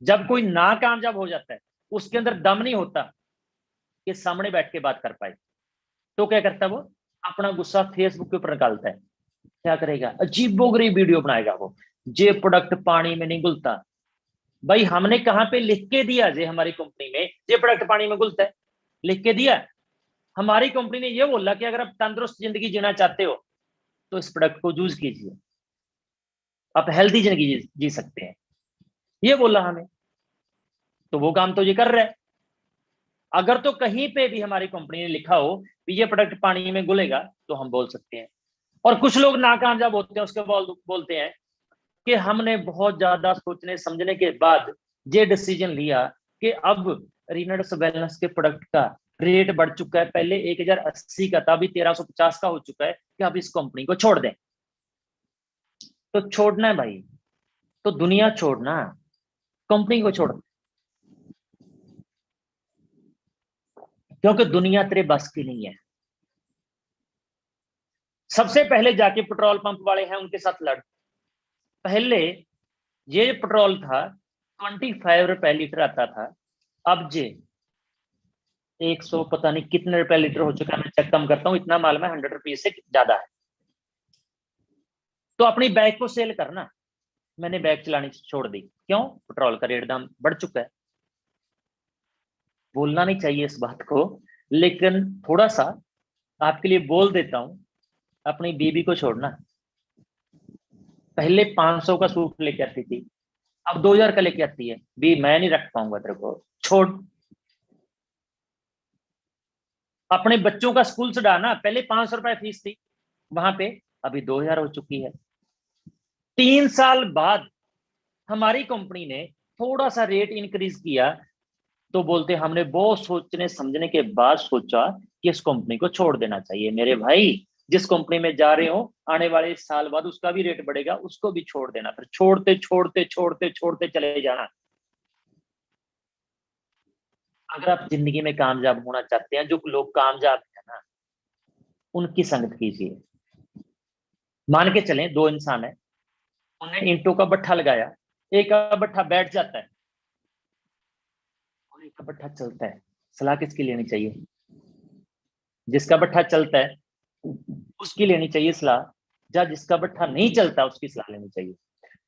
जब कोई ना कामयाब हो जाता है, उसके अंदर दम नहीं होता कि सामने बैठ के बात कर पाए, तो क्या करता है वो? अपना गुस्सा फेसबुक के ऊपर निकालता है। क्या करेगा? अजीबोगरीब वीडियो बनाएगा वो, ये प्रोडक्ट पानी में नहीं घुलता। भाई हमने कहां पे लिख के दिया जे हमारी कंपनी में ये प्रोडक्ट पानी में घुलता है? लिख के दिया? हमारी कंपनी ने ये बोला कि अगर आप तंदुरुस्त जिंदगी जीना चाहते हो तो इस प्रोडक्ट को यूज कीजिए, आप हेल्थी जिंदगी जी सकते हैं, ये बोला हमें। तो वो काम तो ये कर रहा है। अगर तो कहीं पे भी हमारी कंपनी ने लिखा हो कि ये प्रोडक्ट पानी में घुलेगा तो हम बोल सकते हैं। और कुछ लोग नाकामयाब होते हैं, उसके बाद बोलते हैं कि हमने बहुत ज्यादा सोचने समझने के बाद ये डिसीजन लिया कि अब रीनट्स वेलनेस के प्रोडक्ट का रेट बढ़ चुका है, पहले 1080 का था, अभी 1350 का हो चुका है, कि अब इस कंपनी को छोड़ दें। तो छोड़ना है भाई, तो दुनिया छोड़ना, कंपनी को छोड़, क्योंकि दुनिया तेरे बस की नहीं है। सबसे पहले जाके पेट्रोल पंप वाले हैं उनके साथ लड़। पहले ये पेट्रोल था 25 रुपए लीटर आता था, अब जे 100 पता नहीं कितने रुपए लीटर हो चुका है, मैं चेक कम करता हूँ, इतना मालूम है 100 रुपीज से ज्यादा है। तो अपनी बाइक को सेल करना। मैंने बाइक चलानी छोड़ दी, क्यों? पेट्रोल का रेट दाम बढ़ चुका है। बोलना नहीं चाहिए इस बात को, लेकिन थोड़ा सा आपके लिए बोल देता हूं। अपनी बीबी को छोड़ना। पहले 500 का सूट लेके आती थी, अब 2000 का लेके आती है। भी मैं नहीं रख पाऊंगा तेरे को, छोड़। अपने बच्चों का स्कूल छुड़ाना। पहले 500 रुपए फीस थी वहां पे, अभी 2000 हो चुकी है। 3 साल बाद हमारी कंपनी ने थोड़ा सा रेट इंक्रीज किया, तो बोलते हमने बहुत सोचने समझने के बाद सोचा कि इस कंपनी को छोड़ देना चाहिए। मेरे भाई, जिस कंपनी में जा रहे हो आने वाले साल बाद उसका भी रेट बढ़ेगा, उसको भी छोड़ देना। फिर छोड़ते छोड़ते छोड़ते छोड़ते चले जाना। अगर आप जिंदगी में कामयाब होना चाहते हैं, जो लोग कामयाब है ना, उनकी संगत कीजिए। मान के चलें 2 इंसान है, उन्हें ईंटों का भट्ठा लगाया, एक का भट्ठा बैठ जाता है और एक का भट्ठा चलता है। सलाह किसकी लेनी चाहिए? जिसका भट्ठा चलता है उसकी लेनी चाहिए सलाह, या जिसका भट्ठा नहीं चलता उसकी सलाह लेनी चाहिए।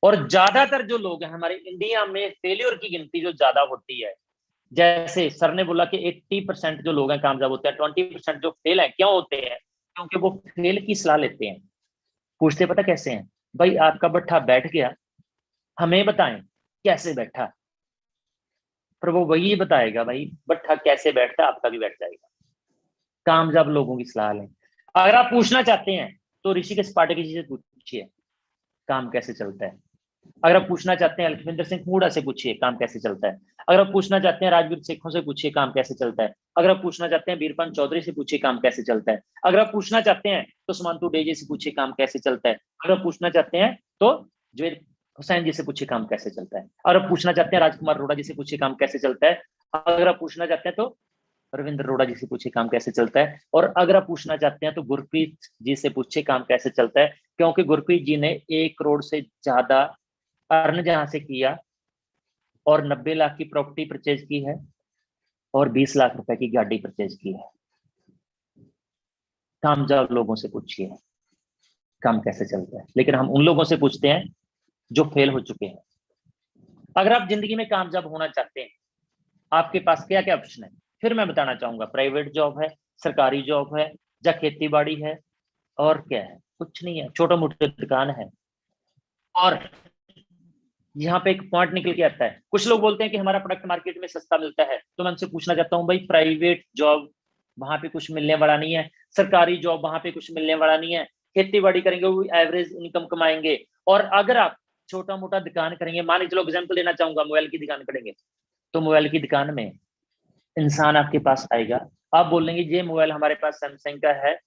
और ज्यादातर जो लोग हैं हमारे इंडिया में, फेलियर की गिनती जो ज्यादा होती है, जैसे सर ने बोला कि 80% जो लोग हैं कामयाब होते हैं, 20% जो फेल है, क्यों होते हैं? क्योंकि वो फेल की सलाह लेते हैं। पूछते पता कैसे हैं? भाई आपका भट्ठा बैठ गया, हमें बताएं कैसे बैठा। पर वो वही बताएगा भाई भट्ठा कैसे बैठता, आपका भी बैठ जाएगा। कामयाब लोगों की सलाह लें। अगर आप पूछना चाहते हैं तो ऋषिकेश पाठक जी से पूछिए काम कैसे चलता है। अगर आप पूछना चाहते हैं लखविंदर सिंह हुड्डा से पूछिए काम कैसे चलता है। अगर आप पूछना चाहते हैं राजवीर शेखों से पूछिए काम कैसे चलता है। अगर आप पूछना चाहते हैं बीरपन चौधरी से पूछिए काम कैसे चलता है। अगर आप पूछना चाहते हैं तो सुमंतु डे से पूछिए काम कैसे चलता है। अगर आप पूछना चाहते हैं तो जवेद हुसैन जी से पूछिए काम कैसे चलता है। अगर आप पूछना चाहते हैं राजकुमार अरोड़ा जी से पूछिए काम कैसे चलता है। अगर आप पूछना चाहते हैं तो रविंद्र अरोड़ा जी से पूछिए काम कैसे चलता है। और अगर आप पूछना चाहते हैं तो गुरप्रीत जी से पूछिए काम कैसे चलता है, क्योंकि गुरप्रीत जी ने 1 करोड़ से ज्यादा अर्न जहां से किया और 90 लाख की प्रॉपर्टी परचेज की है और 20 लाख रुपए की गाड़ी परचेज की है। कामयाब लोगों से पूछिए काम कैसे चलता है, लेकिन हम उन लोगों से पूछते हैं जो फेल हो चुके हैं। अगर आप जिंदगी में कामयाब होना चाहते हैं, आपके पास क्या क्या ऑप्शन है? फिर मैं बताना चाहूंगा, प्राइवेट जॉब है, सरकारी जॉब है, या खेती बाड़ी है, और क्या है? कुछ नहीं है, छोटा मोटा दुकान है। और यहाँ पे एक पॉइंट निकल के आता है, कुछ लोग बोलते हैं कि हमारा प्रोडक्ट मार्केट में सस्ता मिलता है, तो मैं उनसे पूछना चाहता हूँ भाई प्राइवेट जॉब वहां पे कुछ मिलने वाला नहीं है, सरकारी जॉब वहां पे कुछ मिलने वाला नहीं है। खेती बाड़ी करेंगे वो एवरेज इनकम कमाएंगे। और अगर आप छोटा मोटा दुकान करेंगे, मान लीजिए, चलो एग्जाम्पल देना चाहूंगा, मोबाइल की दुकान करेंगे, तो मोबाइल की दुकान में इंसान आपके पास आएगा, आप बोलेंगे ये मोबाइल हमारे पास सैमसंग का है,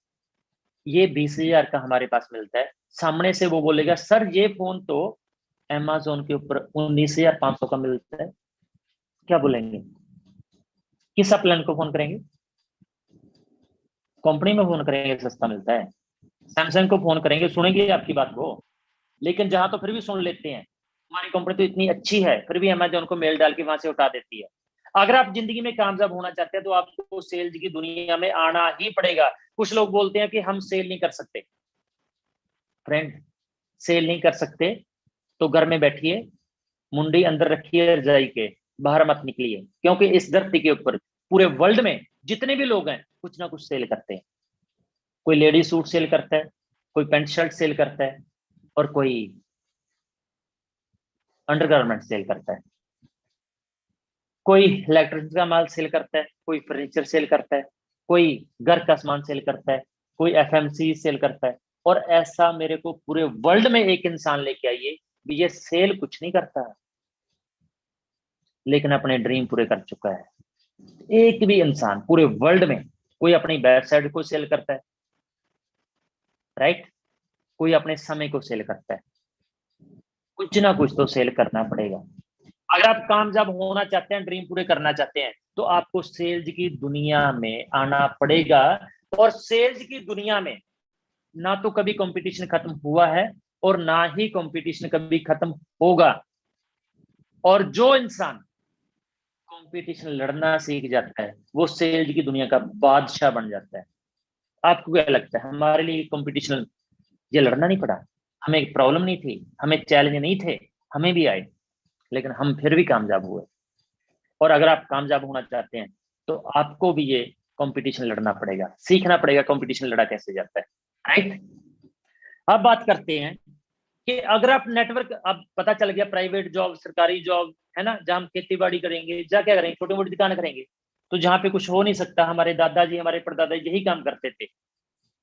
ये 20,000 का हमारे पास मिलता है। सामने से वो बोलेगा सर ये फोन तो अमेजोन के ऊपर 19,500 का मिलता है। क्या बोलेंगे? किस प्लान को फोन करेंगे? कंपनी में फोन करेंगे सस्ता मिलता है, सैमसंग को फोन करेंगे सुनेंगे आपकी बात को, लेकिन जहां तो फिर भी सुन लेते हैं, हमारी कंपनी तो इतनी अच्छी है, फिर भी अमेजोन को मेल डाल के वहां से उठा देती है। अगर आप जिंदगी में कामयाब होना चाहते हैं तो आपको सेल्स की दुनिया में आना ही पड़ेगा। कुछ लोग बोलते हैं कि हम सेल नहीं कर सकते। फ्रेंड, सेल नहीं कर सकते तो घर में बैठिए, मुंडी अंदर रखिए रजाई के, बाहर मत निकलिए, क्योंकि इस धरती के ऊपर पूरे वर्ल्ड में जितने भी लोग हैं कुछ ना कुछ सेल करते हैं। कोई लेडी सूट सेल करता है, कोई पैंट शर्ट सेल करता है, और कोई अंडरगारमेंट सेल करता है, कोई इलेक्ट्रॉनिक्स का माल सेल करता है, कोई फर्नीचर सेल करता है, कोई घर का सामान सेल करता है, कोई एफएमसी सेल करता है। और ऐसा मेरे को पूरे वर्ल्ड में एक इंसान लेके आइए भी ये सेल कुछ नहीं करता, लेकिन अपने ड्रीम पूरे कर चुका है। एक भी इंसान पूरे वर्ल्ड में, कोई अपनी वेबसाइट को सेल करता है, राइट, कोई अपने समय को सेल करता है, कुछ ना कुछ तो सेल करना पड़ेगा। अगर आप कामयाब होना चाहते हैं, ड्रीम पूरे करना चाहते हैं, तो आपको सेल्स की दुनिया में आना पड़ेगा। और सेल्स की दुनिया में ना तो कभी कंपटीशन खत्म हुआ है और ना ही कंपटीशन कभी खत्म होगा। और जो इंसान कंपटीशन लड़ना सीख जाता है वो सेल्स की दुनिया का बादशाह बन जाता है। आपको क्या लगता है, हमारे लिए कंपटीशन ये लड़ना नहीं पड़ा, हमें प्रॉब्लम नहीं थी, हमें चैलेंज नहीं थे, हमें भी आए, लेकिन हम फिर भी कामयाब हुए। और अगर आप कामयाब होना चाहते हैं तो आपको भी ये कंपटीशन लड़ना पड़ेगा, सीखना पड़ेगा कंपटीशन लड़ा कैसे जाता है, राइट। अब बात करते हैं कि अगर आप नेटवर्क, अब पता चल गया प्राइवेट जॉब, सरकारी जॉब है ना, जहां हम खेती बाड़ी करेंगे, जहाँ क्या करेंगे, छोटी मोटी दुकान करेंगे, तो जहां पे कुछ हो नहीं सकता, हमारे दादाजी हमारे परदादा यही काम करते थे,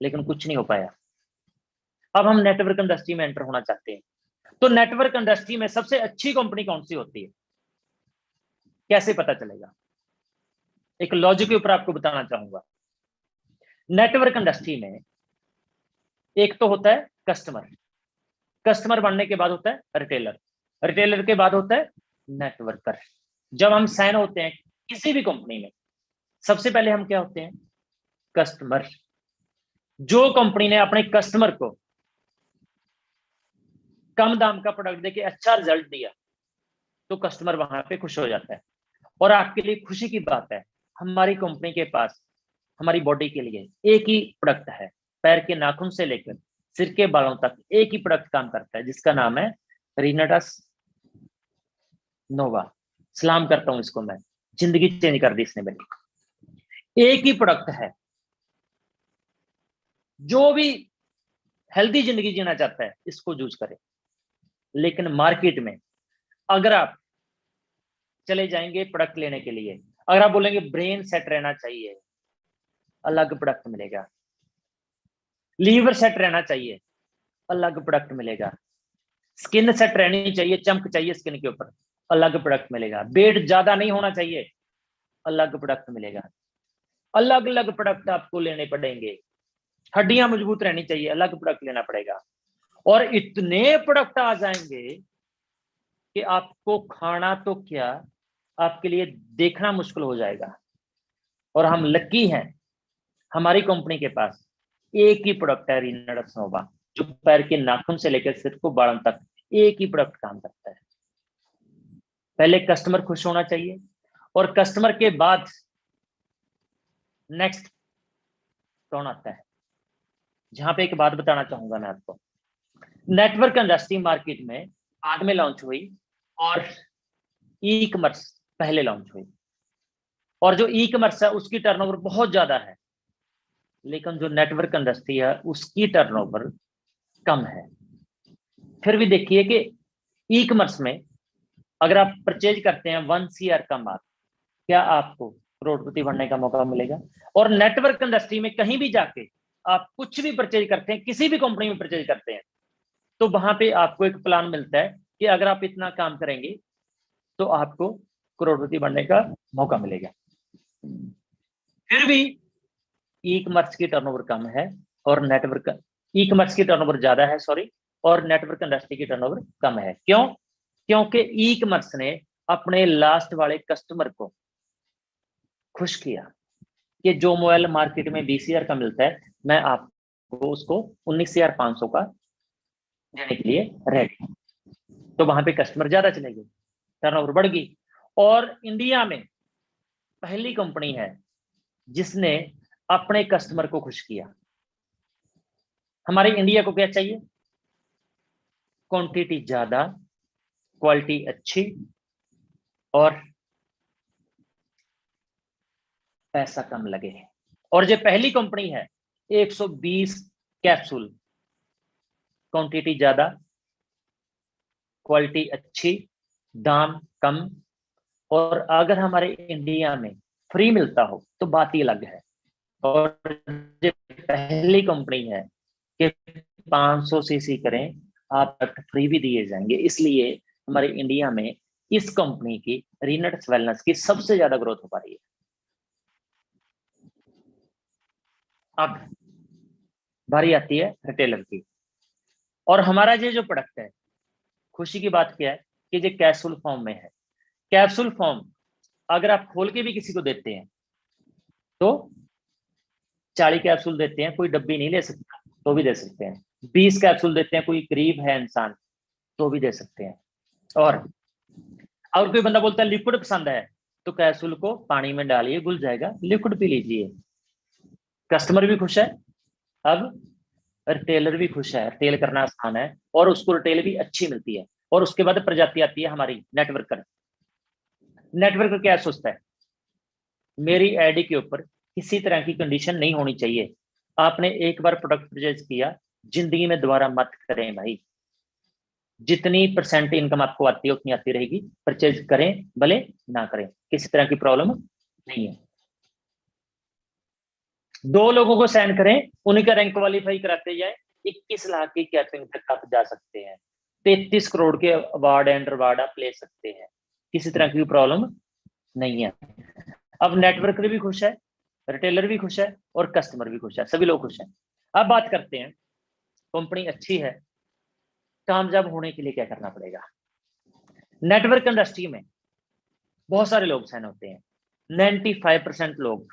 लेकिन कुछ नहीं हो पाया। अब हम नेटवर्क इंडस्ट्री में एंटर होना चाहते हैं, तो नेटवर्क इंडस्ट्री में सबसे अच्छी कंपनी कौन सी होती है, कैसे पता चलेगा? एक लॉजिक के ऊपर आपको बताना चाहूंगा। नेटवर्क इंडस्ट्री में एक तो होता है कस्टमर, कस्टमर बनने के बाद होता है रिटेलर, रिटेलर के बाद होता है नेटवर्कर। जब हम साइन होते हैं किसी भी कंपनी में, सबसे पहले हम क्या होते हैं, कस्टमर। जो कंपनी ने अपने कस्टमर को कम दाम का प्रोडक्ट देके अच्छा रिजल्ट दिया तो कस्टमर वहां पे खुश हो जाता है। और आपके लिए खुशी की बात है, हमारी कंपनी के पास हमारी बॉडी के लिए एक ही प्रोडक्ट है, पैर के नाखून से लेकर सिर के बालों तक एक ही प्रोडक्ट काम करता है, जिसका नाम है रिनाडस नोवा। सलाम करता हूं इसको मैं, जिंदगी चेंज कर दी इसने मेरी। एक ही प्रोडक्ट है, जो भी हेल्दी जिंदगी जीना चाहता है इसको यूज करे। लेकिन मार्केट में अगर आप चले जाएंगे प्रोडक्ट लेने के लिए, अगर आप बोलेंगे ब्रेन सेट रहना चाहिए, अलग प्रोडक्ट मिलेगा। लीवर सेट रहना चाहिए, अलग प्रोडक्ट मिलेगा। स्किन सेट रहनी चाहिए, चमक चाहिए स्किन के ऊपर, अलग प्रोडक्ट मिलेगा। वेट ज्यादा नहीं होना चाहिए, अलग प्रोडक्ट मिलेगा। अलग अलग प्रोडक्ट आपको लेने पड़ेंगे। हड्डियां मजबूत रहनी चाहिए, अलग प्रोडक्ट लेना पड़ेगा। और इतने प्रोडक्ट आ जाएंगे कि आपको खाना तो क्या, आपके लिए देखना मुश्किल हो जाएगा। और हम लकी हैं, हमारी कंपनी के पास एक ही प्रोडक्ट है रिनाडस नोवा, जो पैर के नाखून से लेकर सिर को बालों तक एक ही प्रोडक्ट काम करता है। पहले कस्टमर खुश होना चाहिए, और कस्टमर के बाद नेक्स्ट कौन आता है, जहां पे एक बात बताना चाहूंगा मैं आपको। नेटवर्क इंडस्ट्री मार्केट में बाद में लॉन्च हुई, और ई कॉमर्स पहले लॉन्च हुई। और जो ई कॉमर्स है उसकी टर्नओवर बहुत ज्यादा है, लेकिन जो नेटवर्क इंडस्ट्री है उसकी टर्नओवर कम है। फिर भी देखिए कि ई कॉमर्स में अगर आप परचेज करते हैं 1 CR का माल, क्या आपको करोड़पति बनने का मौका मिलेगा? और नेटवर्क इंडस्ट्री में कहीं भी जाके आप कुछ भी परचेज करते हैं, किसी भी कंपनी में परचेज करते हैं, तो वहां पे आपको एक प्लान मिलता है कि अगर आप इतना काम करेंगे तो आपको करोड़पति बनने का मौका मिलेगा। फिर भी ई कॉमर्स की टर्नओवर कम है, और नेटवर्क, ई कॉमर्स की टर्नओवर ज्यादा है, सॉरी, और नेटवर्क इंडस्ट्री की टर्नओवर कम है। क्यों? क्योंकि ई कॉमर्स ने अपने लास्ट वाले कस्टमर को खुश किया। कि जो मोबाइल मार्केट में 20,000 का मिलता है, मैं आपको उसको 19,500 का देने के लिए रेडी। तो वहां पे कस्टमर ज्यादा चले गए, टर्नओवर बढ़ गई। और इंडिया में पहली कंपनी है जिसने अपने कस्टमर को खुश किया। हमारे इंडिया को क्या चाहिए? क्वांटिटी ज्यादा, क्वालिटी अच्छी और पैसा कम लगे। और जो पहली कंपनी है 120 कैप्सूल, क्वांटिटी ज्यादा, क्वालिटी अच्छी, दाम कम, और अगर हमारे इंडिया में फ्री मिलता हो तो बात ही अलग है। और जो पहली कंपनी है कि 500 सीसी करें, आप फ्री भी दिए जाएंगे। इसलिए हमारे इंडिया में इस कंपनी की रीनट्स वेलनेस की सबसे ज्यादा ग्रोथ हो पा रही है। अब बारी आती है रिटेलर की। और हमारा ये जो प्रोडक्ट है, खुशी की बात क्या है कि ये कैप्सूल फॉर्म में है। कैप्सूल फॉर्म अगर आप खोल के भी किसी को देते हैं तो 40 कैप्सूल देते हैं, कोई डब्बी नहीं ले सकता तो भी दे सकते हैं। 20 कैप्सूल देते हैं, कोई गरीब है इंसान तो भी दे सकते हैं। और अगर कोई बंदा बोलता है लिक्विड पसंद है, तो कैप्सूल को पानी में डालिए, घुल जाएगा, लिक्विड पी लीजिए। कस्टमर भी खुश है, अब रिटेलर भी खुश है। रिटेल करना आसान है और उसको रिटेल भी अच्छी मिलती है। और उसके बाद प्रजाति आती है हमारी नेटवर्कर। नेटवर्कर क्या सोचता है? मेरी आईडी के ऊपर किसी तरह की कंडीशन नहीं होनी चाहिए। आपने एक बार प्रोडक्ट परचेज किया, जिंदगी में दोबारा मत करें भाई। जितनी परसेंट इनकम आपको आती है उतनी आती रहेगी, परचेज करें भले ना करें, किसी तरह की प्रॉब्लम नहीं है। 2 लोगों को साइन करें, उन्हीं का रैंक क्वालिफाई कराते जाए, 21 लाख की कैपिंग तक आप जा सकते हैं। 33 करोड़ के अवार्ड एंड रिवार्ड आप ले सकते हैं, किसी तरह की प्रॉब्लम नहीं है। अब नेटवर्कर भी खुश है, रिटेलर भी खुश है और कस्टमर भी खुश है, सभी लोग खुश हैं। अब बात करते हैं, कंपनी अच्छी है, कामयाब होने के लिए क्या करना पड़ेगा। नेटवर्क इंडस्ट्री में बहुत सारे लोग साइन होते हैं, 95% लोग।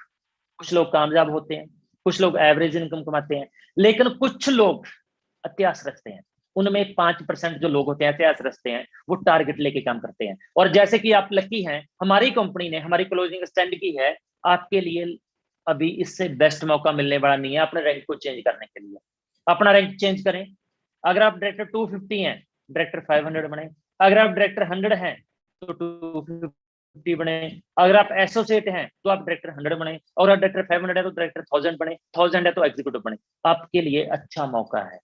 कुछ लोग कामयाब होते हैं, कुछ लोग एवरेज इनकम कमाते हैं, लेकिन कुछ लोग अत्यास रखते हैं। उनमें 5% जो लोग होते हैं अत्यास रखते हैं, वो टारगेट लेके काम करते हैं। और जैसे कि आप लकी हैं, हमारी कंपनी ने हमारी क्लोजिंग स्टैंड की है आपके लिए। अभी इससे बेस्ट मौका मिलने वाला नहीं है अपने रैंक को चेंज करने के लिए। अपना रैंक चेंज करें। अगर आप डायरेक्टर 250 हैं, डायरेक्टर 500 बने। अगर आप डायरेक्टर 100 हैं तो 250 बने। अगर आप एसोसिएट हैं तो आप डायरेक्टर 100 बने। और आप डायरेक्टर 500 है तो डायरेक्टर 1000 बने। 1000 है तो एग्जीक्यूटिव बने। आपके लिए अच्छा मौका है,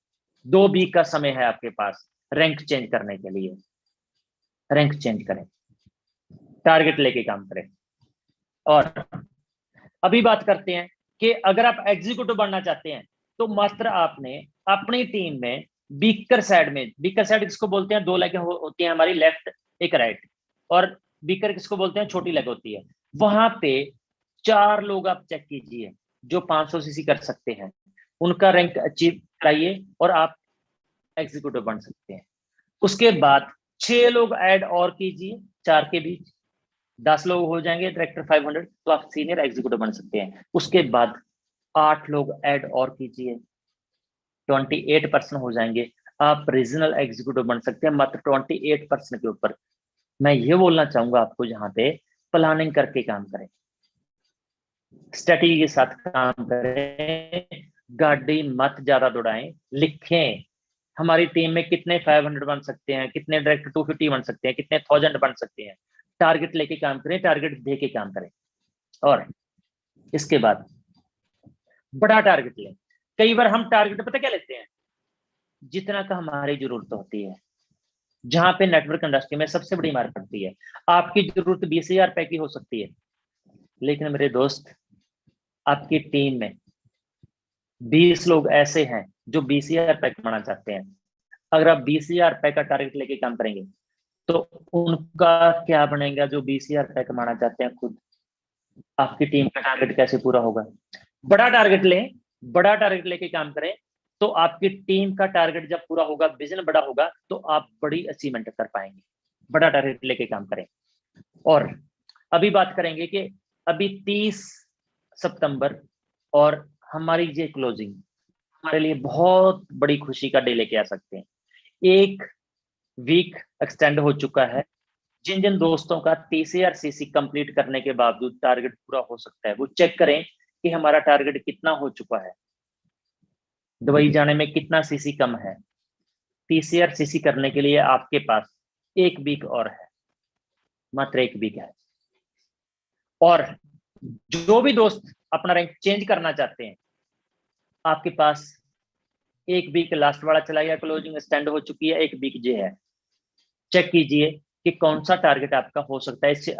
2 वीक का समय है आपके पास रैंक चेंज करने के लिए। रैंक चेंज करें, टारगेट लेके काम करें। और अभी बात करते हैं कि अगर आप एग्जीक्यूटिव बनना चाहते हैं तो मात्र आपने अपनी टीम में बीकर साइड में, बीकर साइड किसको बोलते हैं? 2 लेग होती है हमारी, लेफ्ट एक राइट। और बीकर किसको बोलते हैं? छोटी लेग होती है। वहां पे 4 लोग आप चेक कीजिए जो 500 सीसी कर सकते हैं, उनका रैंक अचीव कराइए और आप एग्जीक्यूटिव बन सकते हैं। उसके बाद 6 लोग ऐड और कीजिए, 4 के बीच 10 लोग हो जाएंगे डायरेक्टर 500, तो आप सीनियर एग्जीक्यूटिव बन सकते हैं। उसके बाद 8 लोग ऐड और कीजिए, 28% हो जाएंगे, आप रीजनल एग्जीक्यूटिव बन सकते हैं मात्र 28% के ऊपर। मैं ये बोलना चाहूंगा आपको, यहाँ पे प्लानिंग करके काम करें, स्ट्रेटेजी के साथ काम करें, गाड़ी मत ज्यादा दौड़ाएं, लिखें हमारी टीम में कितने 500 बन सकते हैं, कितने डायरेक्टर 250 बन सकते हैं, कितने 1000 बन सकते हैं। टारगेट लेके काम करें, टारगेट दे के काम करें। और इसके बाद बड़ा टारगेट लें। कई बार हम टारगेट पता क्या लेते हैं? जितना का हमारी जरूरत होती है। जहां पे नेटवर्क इंडस्ट्री में सबसे बड़ी मार पड़ती है, आपकी जरूरत 20,000 रुपए की हो सकती है, लेकिन मेरे दोस्त आपकी टीम में 20 लोग ऐसे हैं जो 20,000 रुपए कमाना चाहते हैं। अगर आप 20,000 रुपए का टारगेट लेके काम करेंगे तो उनका क्या बनेगा जो 20,000 रुपए कमाना चाहते हैं खुद? आपकी टीम का टारगेट कैसे पूरा होगा? बड़ा टारगेट लें, बड़ा टारगेट लेके काम करें, तो आपकी टीम का टारगेट जब पूरा होगा, विजन बड़ा होगा, तो आप बड़ी अचीवमेंट कर पाएंगे। बड़ा टारगेट लेके काम करें। और अभी बात करेंगे कि अभी 30 सितंबर, और हमारी ये क्लोजिंग हमारे लिए बहुत बड़ी खुशी का डे लेके आ सकते हैं। 1 वीक एक्सटेंड हो चुका है। जिन जिन दोस्तों का 30,000 सीसी कंप्लीट करने के बावजूद टारगेट पूरा हो सकता है, वो चेक करें कि हमारा टारगेट कितना हो चुका है, दुबई जाने में कितना सीसी कम है। 30,000 सीसी करने के लिए आपके पास 1 वीक और है, मात्र 1 वीक है। और जो भी दोस्त अपना रैंक चेंज करना चाहते हैं, आपके पास 1 वीक लास्ट वाला चला गया, क्लोजिंग स्टैंड हो चुकी है, 1 वीक जे है। चेक कीजिए कि कौन सा टारगेट आपका हो सकता है, इससे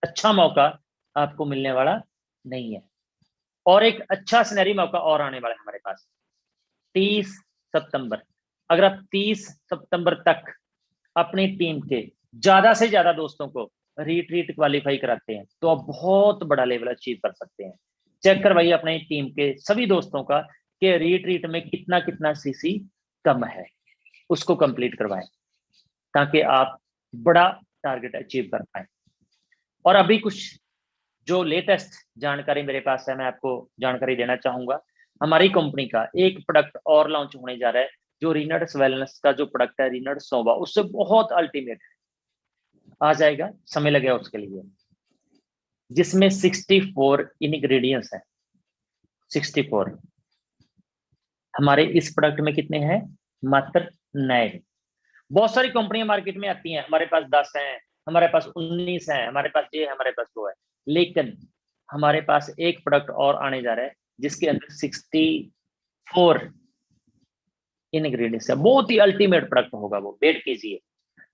अच्छा मौका आपको मिलने वाला नहीं है। और एक अच्छा सिनेरी मौका और आने वाला है हमारे पास 30 सितंबर। अगर आप 30 सितंबर तक अपनी टीम के ज्यादा से ज्यादा दोस्तों को रीट्रीट क्वालिफाई कराते हैं, तो आप बहुत बड़ा लेवल अचीव कर सकते हैं। चेक करवाइए अपनी टीम के सभी दोस्तों का कि रीट्रीट में कितना कितना सीसी कम है, उसको कंप्लीट करवाएं ताकि आप बड़ा टारगेट अचीव कर पाए। और अभी कुछ जो लेटेस्ट जानकारी मेरे पास है, मैं आपको जानकारी देना चाहूंगा। हमारी कंपनी का एक प्रोडक्ट और लॉन्च होने जा रहा है, जो रिनट्स वेलनेस का जो प्रोडक्ट है, रिनट्स नोवा, उससे बहुत अल्टीमेट है। आ जाएगा, समय लगेगा उसके लिए, जिसमें 64 इंग्रेडिएंट्स हैं। 64 हमारे इस प्रोडक्ट में कितने हैं? मात्र 9। बहुत सारी कंपनियां मार्केट में आती हैं, हमारे पास 10 हैं, हमारे पास 19 हैं, हमारे पास ये है, हमारे पास वो है। लेकिन हमारे पास एक प्रोडक्ट और आने जा रहा है जिसके अंदर 64 इंग्रेडिएंट्स है। बहुत ही अल्टीमेट प्रोडक्ट होगा वो, वेट कीजिए।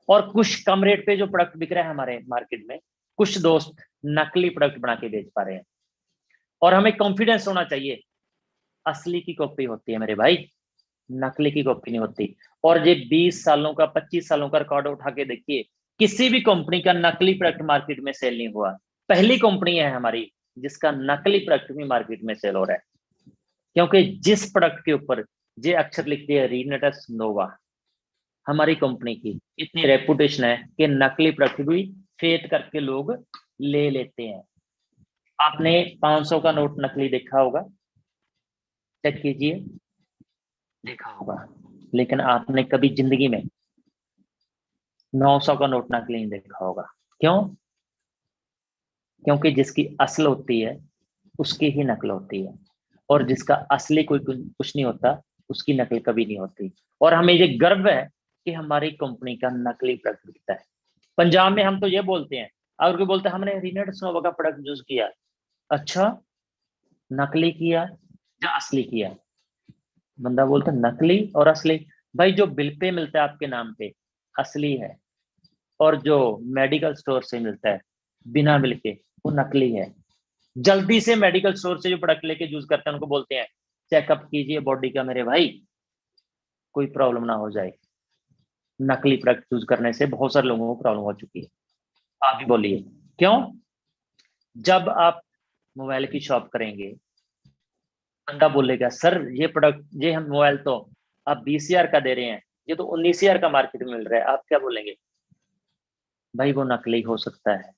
और कुछ कम रेट पे जो प्रोडक्ट बिक रहा है हमारे मार्केट में, कुछ दोस्त नकली प्रोडक्ट बना के बेच पा रहे हैं। और हमें कॉन्फिडेंस होना चाहिए, असली की कॉपी होती है मेरे भाई, नकली की कॉपी नहीं होती। और ये 20 सालों का 25 सालों का रिकॉर्ड उठा के देखिए, किसी भी कंपनी का नकली प्रोडक्ट मार्केट में सेल नहीं हुआ। पहली कंपनी है हमारी जिसका नकली प्रोडक्ट भी मार्केट में सेल हो रहा है, क्योंकि जिस प्रोडक्ट के ऊपर ये अक्षर लिख दिया रिनट्स नोवा, हमारी कंपनी की इतनी रेपुटेशन है कि नकली प्रोडक्ट भी फेथ करके लोग ले लेते हैं। आपने 500 का नोट नकली देखा होगा, चेक कीजिए, देखा होगा। लेकिन आपने कभी जिंदगी में 900 का नोट नकली नहीं देखा होगा। क्यों? क्योंकि जिसकी असल होती है उसकी ही नकल होती है, और जिसका असली कोई कुछ नहीं होता उसकी नकल कभी नहीं होती। और हमें ये गर्व है कि हमारी कंपनी का नकली प्रोडक्ट बिकता है। पंजाब में हम तो ये बोलते हैं, अगर कोई बोलते हैं हमने रिनट्स नोवा का प्रोडक्ट यूज किया, अच्छा नकली किया या असली किया? बंदा बोलता नकली और असली। भाई जो बिल पे मिलता है आपके नाम पे असली है, और जो मेडिकल स्टोर से मिलता है बिना बिल के वो नकली है। जल्दी से मेडिकल स्टोर से जो प्रोडक्ट लेके यूज करते हैं उनको बोलते हैं चेकअप कीजिए बॉडी का मेरे भाई, कोई प्रॉब्लम ना हो जाए। नकली प्रोडक्ट यूज करने से बहुत सारे लोगों को प्रॉब्लम हो चुकी है। आप भी बोलिए क्यों? जब आप मोबाइल की शॉप करेंगे, बंदा बोलेगा सर ये प्रोडक्ट, ये हम मोबाइल तो आप 20,000 का दे रहे हैं, ये तो 19,000 का मार्केट में मिल रहा है, आप क्या बोलेंगे? भाई वो नकली हो सकता है।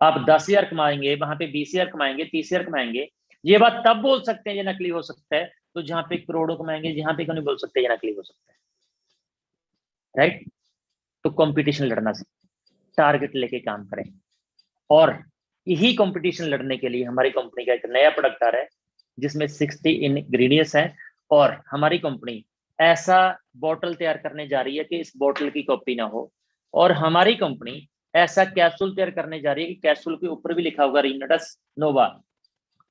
आप 10,000 कमाएंगे, वहां पे 20,000 कमाएंगे, 30,000 कमाएंगे, ये बात तब बोल सकते हैं ये नकली हो सकता है, तो जहां पे करोड़ों कमाएंगे, जहां पे क्यों नहीं बोल सकते ये नकली हो सकता है? राइट? तो कंपटीशन लड़ना सीखें, टारगेट लेके काम करें। और यही कंपटीशन लड़ने के लिए हमारी कंपनी का एक नया प्रोडक्ट आ रहा है जिसमें 60 इंग्रेडिएंट्स हैं। और हमारी कंपनी ऐसा बोतल तैयार करने जा रही है कि इस बोतल की कॉपी ना हो। और हमारी कंपनी ऐसा कैप्सूल तैयार करने जा रही है कि कैप्सूल के ऊपर भी लिखा होगा रिनट्स नोवा।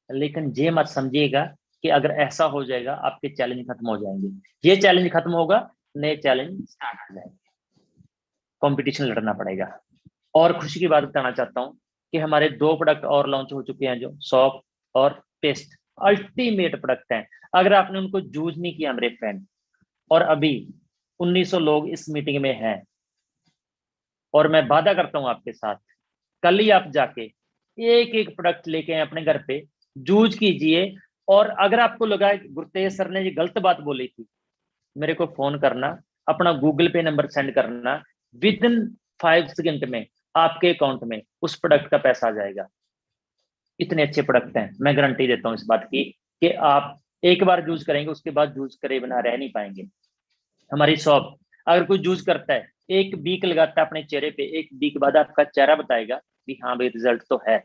लेकिन ये मत समझिएगा कि अगर ऐसा हो जाएगा आपके चैलेंज खत्म हो जाएंगे। ये चैलेंज खत्म होगा, नए चैलेंज स्टार्ट हो जाएंगे, कंपटीशन लड़ना पड़ेगा। और खुशी की बात बताना चाहता हूं कि हमारे 2 प्रोडक्ट और लॉन्च हो चुके हैं, जो सॉप और पेस्ट, अल्टीमेट प्रोडक्ट हैं। अगर आपने उनको यूज नहीं किया मेरे फ्रेंड, और अभी 1900 लोग इस मीटिंग में हैं, और मैं वादा करता हूं आपके साथ, कल ही आप जाके एक एक प्रोडक्ट लेके आए अपने घर पे, यूज कीजिए। और अगर आपको लगा गुरतेज सर ने ये गलत बात बोली थी, मेरे को फोन करना, अपना गूगल पे नंबर सेंड करना, विद इन 5 सेकंड में आपके अकाउंट में उस प्रोडक्ट का पैसा आ जाएगा। इतने अच्छे प्रोडक्ट हैं, मैं गारंटी देता हूँ इस बात की कि आप एक बार यूज करेंगे उसके बाद यूज करे बिना रह नहीं पाएंगे। हमारी शॉप, अगर कोई यूज करता है, एक वीक लगाता है अपने चेहरे पे, एक वीक बाद आपका चेहरा बताएगा कि हाँ भाई रिजल्ट तो है।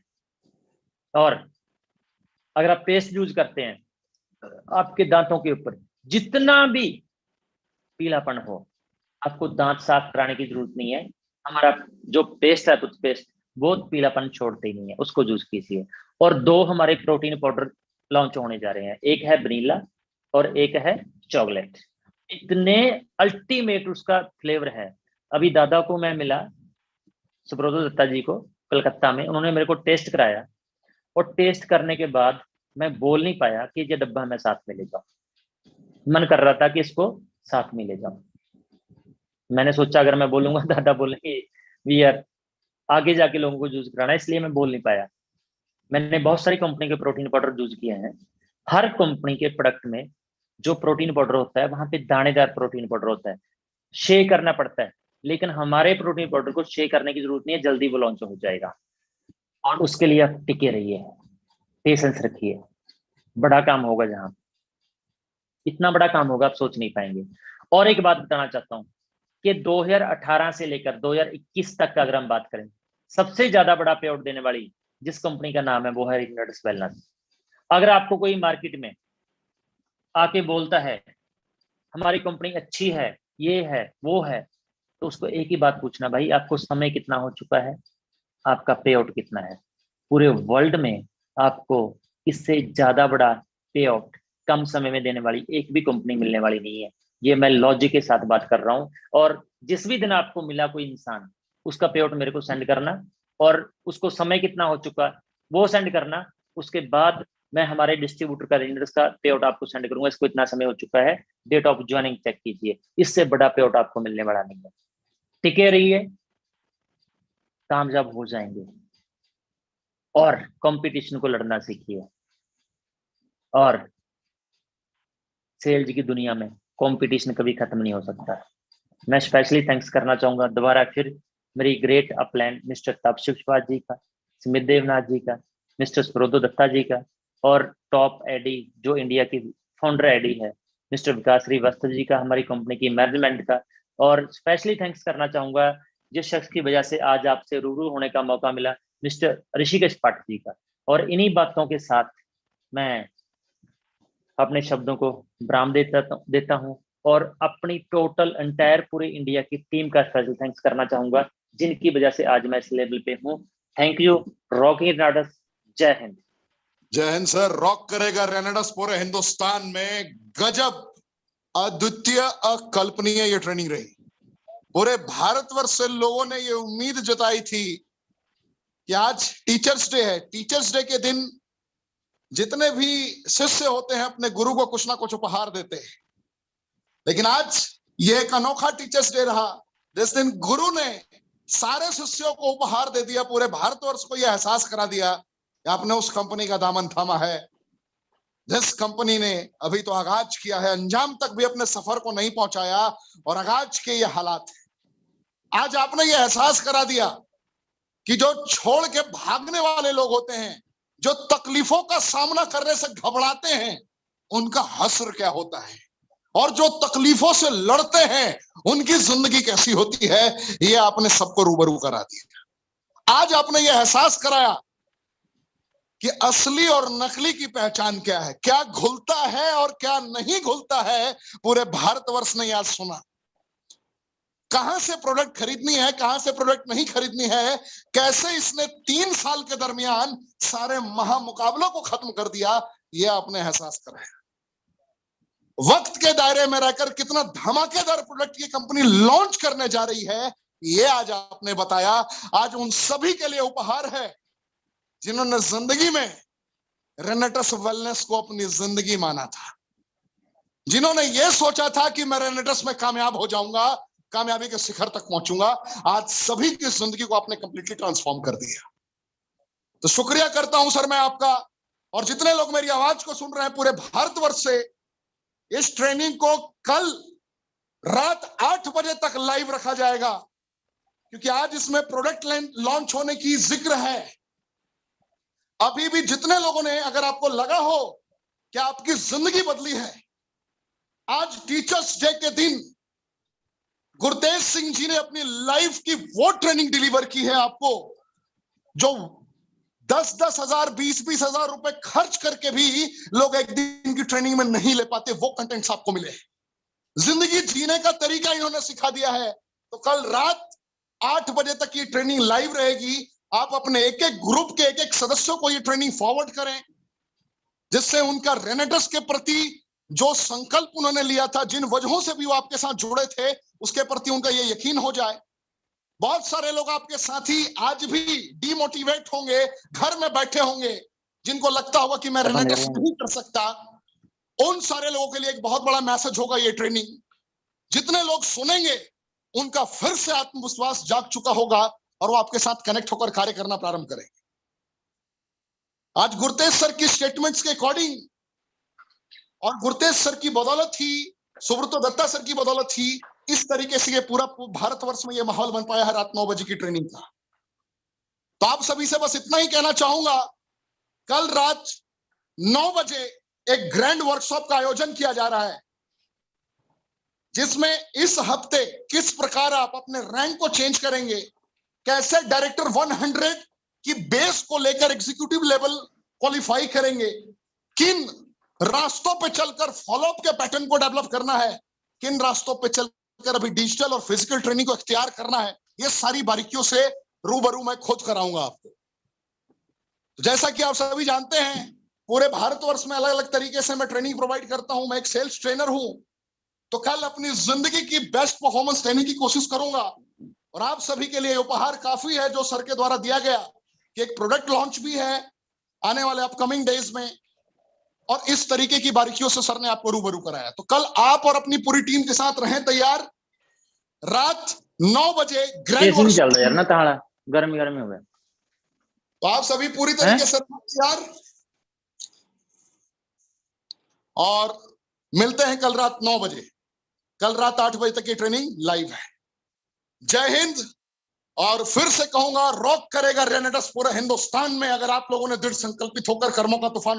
और अगर आप पेस्ट यूज करते हैं, आपके दांतों के ऊपर जितना भी पीलापन हो, आपको दांत साफ कराने की जरूरत नहीं है। हमारा जो पेस्ट है टूथपेस्ट, वो पीलापन छोड़ते ही नहीं है, उसको यूज कीजिए। और दो हमारे प्रोटीन पाउडर लॉन्च होने जा रहे हैं, एक है वनीला और एक है चॉकलेट। इतने अल्टीमेट उसका फ्लेवर है। अभी दादा को मैं मिला, सुब्रतो दत्ता जी को, कलकत्ता में, उन्होंने मेरे को टेस्ट कराया, और टेस्ट करने के बाद मैं बोल नहीं पाया कि ये डब्बा मैं साथ में ले जाऊं। मन कर रहा था कि इसको साथ में ले जाऊं। मैंने सोचा अगर मैं बोलूंगा दादा बोलेंगे भी यार आगे जाके लोगों को यूज कराना, इसलिए मैं बोल नहीं पाया। मैंने बहुत सारी कंपनी के प्रोटीन पाउडर यूज किए हैं। हर कंपनी के प्रोडक्ट में जो प्रोटीन पाउडर होता है वहां पे दानेदार प्रोटीन पाउडर होता है, शे करना पड़ता है। लेकिन हमारे प्रोटीन पाउडर को शे करने की जरूरत नहीं है, जल्दी वो लॉन्च हो जाएगा। और उसके लिए आप टिके रहिए, पेशेंस रखिए, बड़ा काम होगा। जहां इतना बड़ा काम होगा आप सोच नहीं पाएंगे। और एक बात बताना चाहता हूं कि 2018 से लेकर 2021 तक का अगर हम बात करें, सबसे ज्यादा बड़ा पे आउट देने वाली जिस कंपनी का नाम है वो है रिनोडस वेलनेस। अगर आपको कोई मार्केट में आके बोलता है हमारी कंपनी अच्छी है, ये है वो है, तो उसको एक ही बात पूछना, भाई आपको समय कितना हो चुका है, आपका पे आउट कितना है। पूरे वर्ल्ड में आपको इससे ज्यादा बड़ा पे आउट कम समय में देने वाली एक भी कंपनी मिलने वाली नहीं है। ये मैं लॉजिक के साथ बात कर रहा हूँ। और जिस भी दिन आपको मिला कोई इंसान, उसका पे आउट मेरे को सेंड करना, और उसको समय कितना हो चुका वो सेंड करना। उसके बाद मैं हमारे डिस्ट्रीब्यूटर का रेंडर्स का पे आउट आपको सेंड करूंगा, इसको इतना समय हो चुका है, डेट ऑफ ज्वाइनिंग चेक कीजिए। इससे बड़ा पे आउट आपको मिलने वाला नहीं है। टिके रहिए, कामयाब हो जाएंगे, और कंपटीशन को लड़ना सीखिए। और सेल्स की दुनिया में कंपटीशन कभी खत्म नहीं हो सकता। मैं स्पेशली थैंक्स करना चाहूंगा दोबारा फिर मेरी ग्रेट अपलैंड मिस्टर तापसी कुशवाहा जी का, स्मित देवनाथ जी का, मिस्टर सुब्रतो दत्ता जी का, और टॉप एडी जो इंडिया की फाउंडर एडी है मिस्टर विकास श्रीवास्तव जी का, हमारी कंपनी की मैनेजमेंट का। और स्पेशली थैंक्स करना चाहूंगा जिस शख्स की वजह से आज आपसे रूबरू होने का मौका मिला, मिस्टर ऋषिकेश पाठक जी का। और इन्हीं बातों के साथ मैं अपने शब्दों को विराम देता हूं, और अपनी टोटल एंटायर पूरे इंडिया की टीम का स्पेशल थैंक्स करना चाहूंगा, जिनकी वजह से आज मैं इस लेवल पे हूं। Thank you. रॉकिंग रेनाडस। जय हिंद। जय हिंद सर। रॉक करेगा रेनाडस पूरे हिंदुस्तान में। गजब, अद्वितीय, अकल्पनीय ये ट्रेनिंग रही। पूरे भारतवर्ष से लोगों ने ये उम्मीद जताई थी कि आज टीचर्स डे है, टीचर्स डे के दिन जितने भी शिष्य होते हैं अपने गुरु को कुछ ना कुछ उपहार देते हैं। लेकिन आज ये एक अनोखा टीचर्स डे रहा, जिस दिन गुरु ने सारे शिष्यों को उपहार दे दिया, पूरे भारतवर्ष को यह एहसास करा दिया कि आपने उस कंपनी का दामन थामा है जिस कंपनी ने अभी तो आगाज किया है, अंजाम तक भी अपने सफर को नहीं पहुंचाया, और आगाज के ये हालात है। आज आपने ये एहसास करा दिया कि जो छोड़ के भागने वाले लोग होते हैं, जो तकलीफों का सामना करने से घबराते हैं, उनका हश्र क्या होता है, और जो तकलीफों से लड़ते हैं उनकी जिंदगी कैसी होती है, ये आपने सबको रूबरू करा दिया। आज आपने ये एहसास कराया कि असली और नकली की पहचान क्या है, क्या घुलता है और क्या नहीं घुलता है। पूरे भारतवर्ष ने आज सुना कहां से प्रोडक्ट खरीदनी है, कहां से प्रोडक्ट नहीं खरीदनी है, कैसे इसने 3 साल के दरमियान सारे महामुकाबलों को खत्म कर दिया, यह आपने एहसास कराया। वक्त के दायरे में रहकर कितना धमाकेदार प्रोडक्ट की कंपनी लॉन्च करने जा रही है, यह आज आपने बताया। आज उन सभी के लिए उपहार है जिन्होंने जिंदगी में रेनेटस वेलनेस को अपनी जिंदगी माना था, जिन्होंने यह सोचा था कि मैं रेनेटस में कामयाब हो जाऊंगा, कामयाबी के शिखर तक पहुंचूंगा। आज सभी की जिंदगी को आपने कंप्लीटली ट्रांसफॉर्म कर दिया। तो शुक्रिया करता हूं सर मैं आपका, और जितने लोग मेरी आवाज को सुन रहे हैं पूरे भारतवर्ष से। इस ट्रेनिंग को कल रात 8 बजे तक लाइव रखा जाएगा, क्योंकि आज इसमें प्रोडक्ट लॉन्च होने की जिक्र है। अभी भी जितने लोगों ने, अगर आपको लगा हो कि आपकी जिंदगी बदली है, आज टीचर्स डे के दिन गुरतेज सिंह जी ने अपनी लाइफ की वो ट्रेनिंग डिलीवर की है आपको, जो 10-10 हजार 20-20 हजार रुपए खर्च करके भी लोग एक दिन की ट्रेनिंग में नहीं ले पाते। वो कंटेंट्स आपको मिले। जिंदगी जीने का तरीका इन्होंने सिखा दिया है। तो कल रात 8 बजे तक ये ट्रेनिंग लाइव रहेगी। आप अपने एक एक ग्रुप के एक एक सदस्यों को ये ट्रेनिंग फॉरवर्ड करें, जिससे उनका रेनेटस के प्रति जो संकल्प उन्होंने लिया था, जिन वजहों से भी वो आपके साथ जुड़े थे, उसके प्रति उनका ये यकीन हो जाए। बहुत सारे लोग आपके साथी आज भी डिमोटिवेट होंगे, घर में बैठे होंगे, जिनको लगता होगा कि मैं रेनेटस नहीं कर सकता। उन सारे लोगों के लिए एक बहुत बड़ा मैसेज होगा ये ट्रेनिंग। जितने लोग सुनेंगे उनका फिर से आत्मविश्वास जाग चुका होगा और वो आपके साथ कनेक्ट होकर कार्य करना प्रारंभ करेंगे। आज गुरतेज सर की स्टेटमेंट्स के अकॉर्डिंग और गुरतेज सर की बदौलत ही, सुब्रतो दत्ता सर की बदौलत ही इस तरीके से ये पूरा भारतवर्ष में ये माहौल बन पाया है रात 9 बजे की ट्रेनिंग का। तो आप सभी से बस इतना ही कहना चाहूंगा, कल रात 9 बजे एक ग्रैंड वर्कशॉप का आयोजन किया जा रहा है, जिसमें इस हफ्ते किस प्रकार आप अपने रैंक को चेंज करेंगे, कैसे डायरेक्टर 100 की बेस को लेकर एग्जीक्यूटिव लेवल क्वालिफाई करेंगे, किन रास्तों पे चलकर फॉलोअप के पैटर्न को डेवलप करना है, किन रास्तों पे चलकर अभी डिजिटल और फिजिकल ट्रेनिंग को इख्तियार करना है, ये सारी बारीकियों से रूबरू मैं खोज कराऊंगा आपको। तो जैसा कि आप सभी जानते हैं, पूरे भारतवर्ष में अलग अलग तरीके से मैं ट्रेनिंग प्रोवाइड करता हूं। मैं एक सेल्स ट्रेनर हूं, तो कल अपनी जिंदगी की बेस्ट परफॉर्मेंस देने की कोशिश करूंगा। और आप सभी के लिए उपहार काफी है जो सर के द्वारा दिया गया, कि एक प्रोडक्ट लॉन्च भी है आने वाले अपकमिंग डेज में, और इस तरीके की बारीकियों से सर ने आपको रूबरू कराया। तो कल आप और अपनी पूरी टीम के साथ रहें तैयार। रात 9 बजे ग्रैंड चल रहा है यार ना, ताड़ा गर्मी हो गया। तो आप सभी पूरी तरीके से तैयार, और मिलते हैं कल रात 9 बजे। कल रात 8 बजे तक की ट्रेनिंग लाइव है। जय हिंद। और फिर से कहूंगा, रॉक करेगा रेनेटस पूरे हिंदुस्तान में, अगर आप लोगों ने दृढ़ संकल्पित होकर कर्मों का तूफान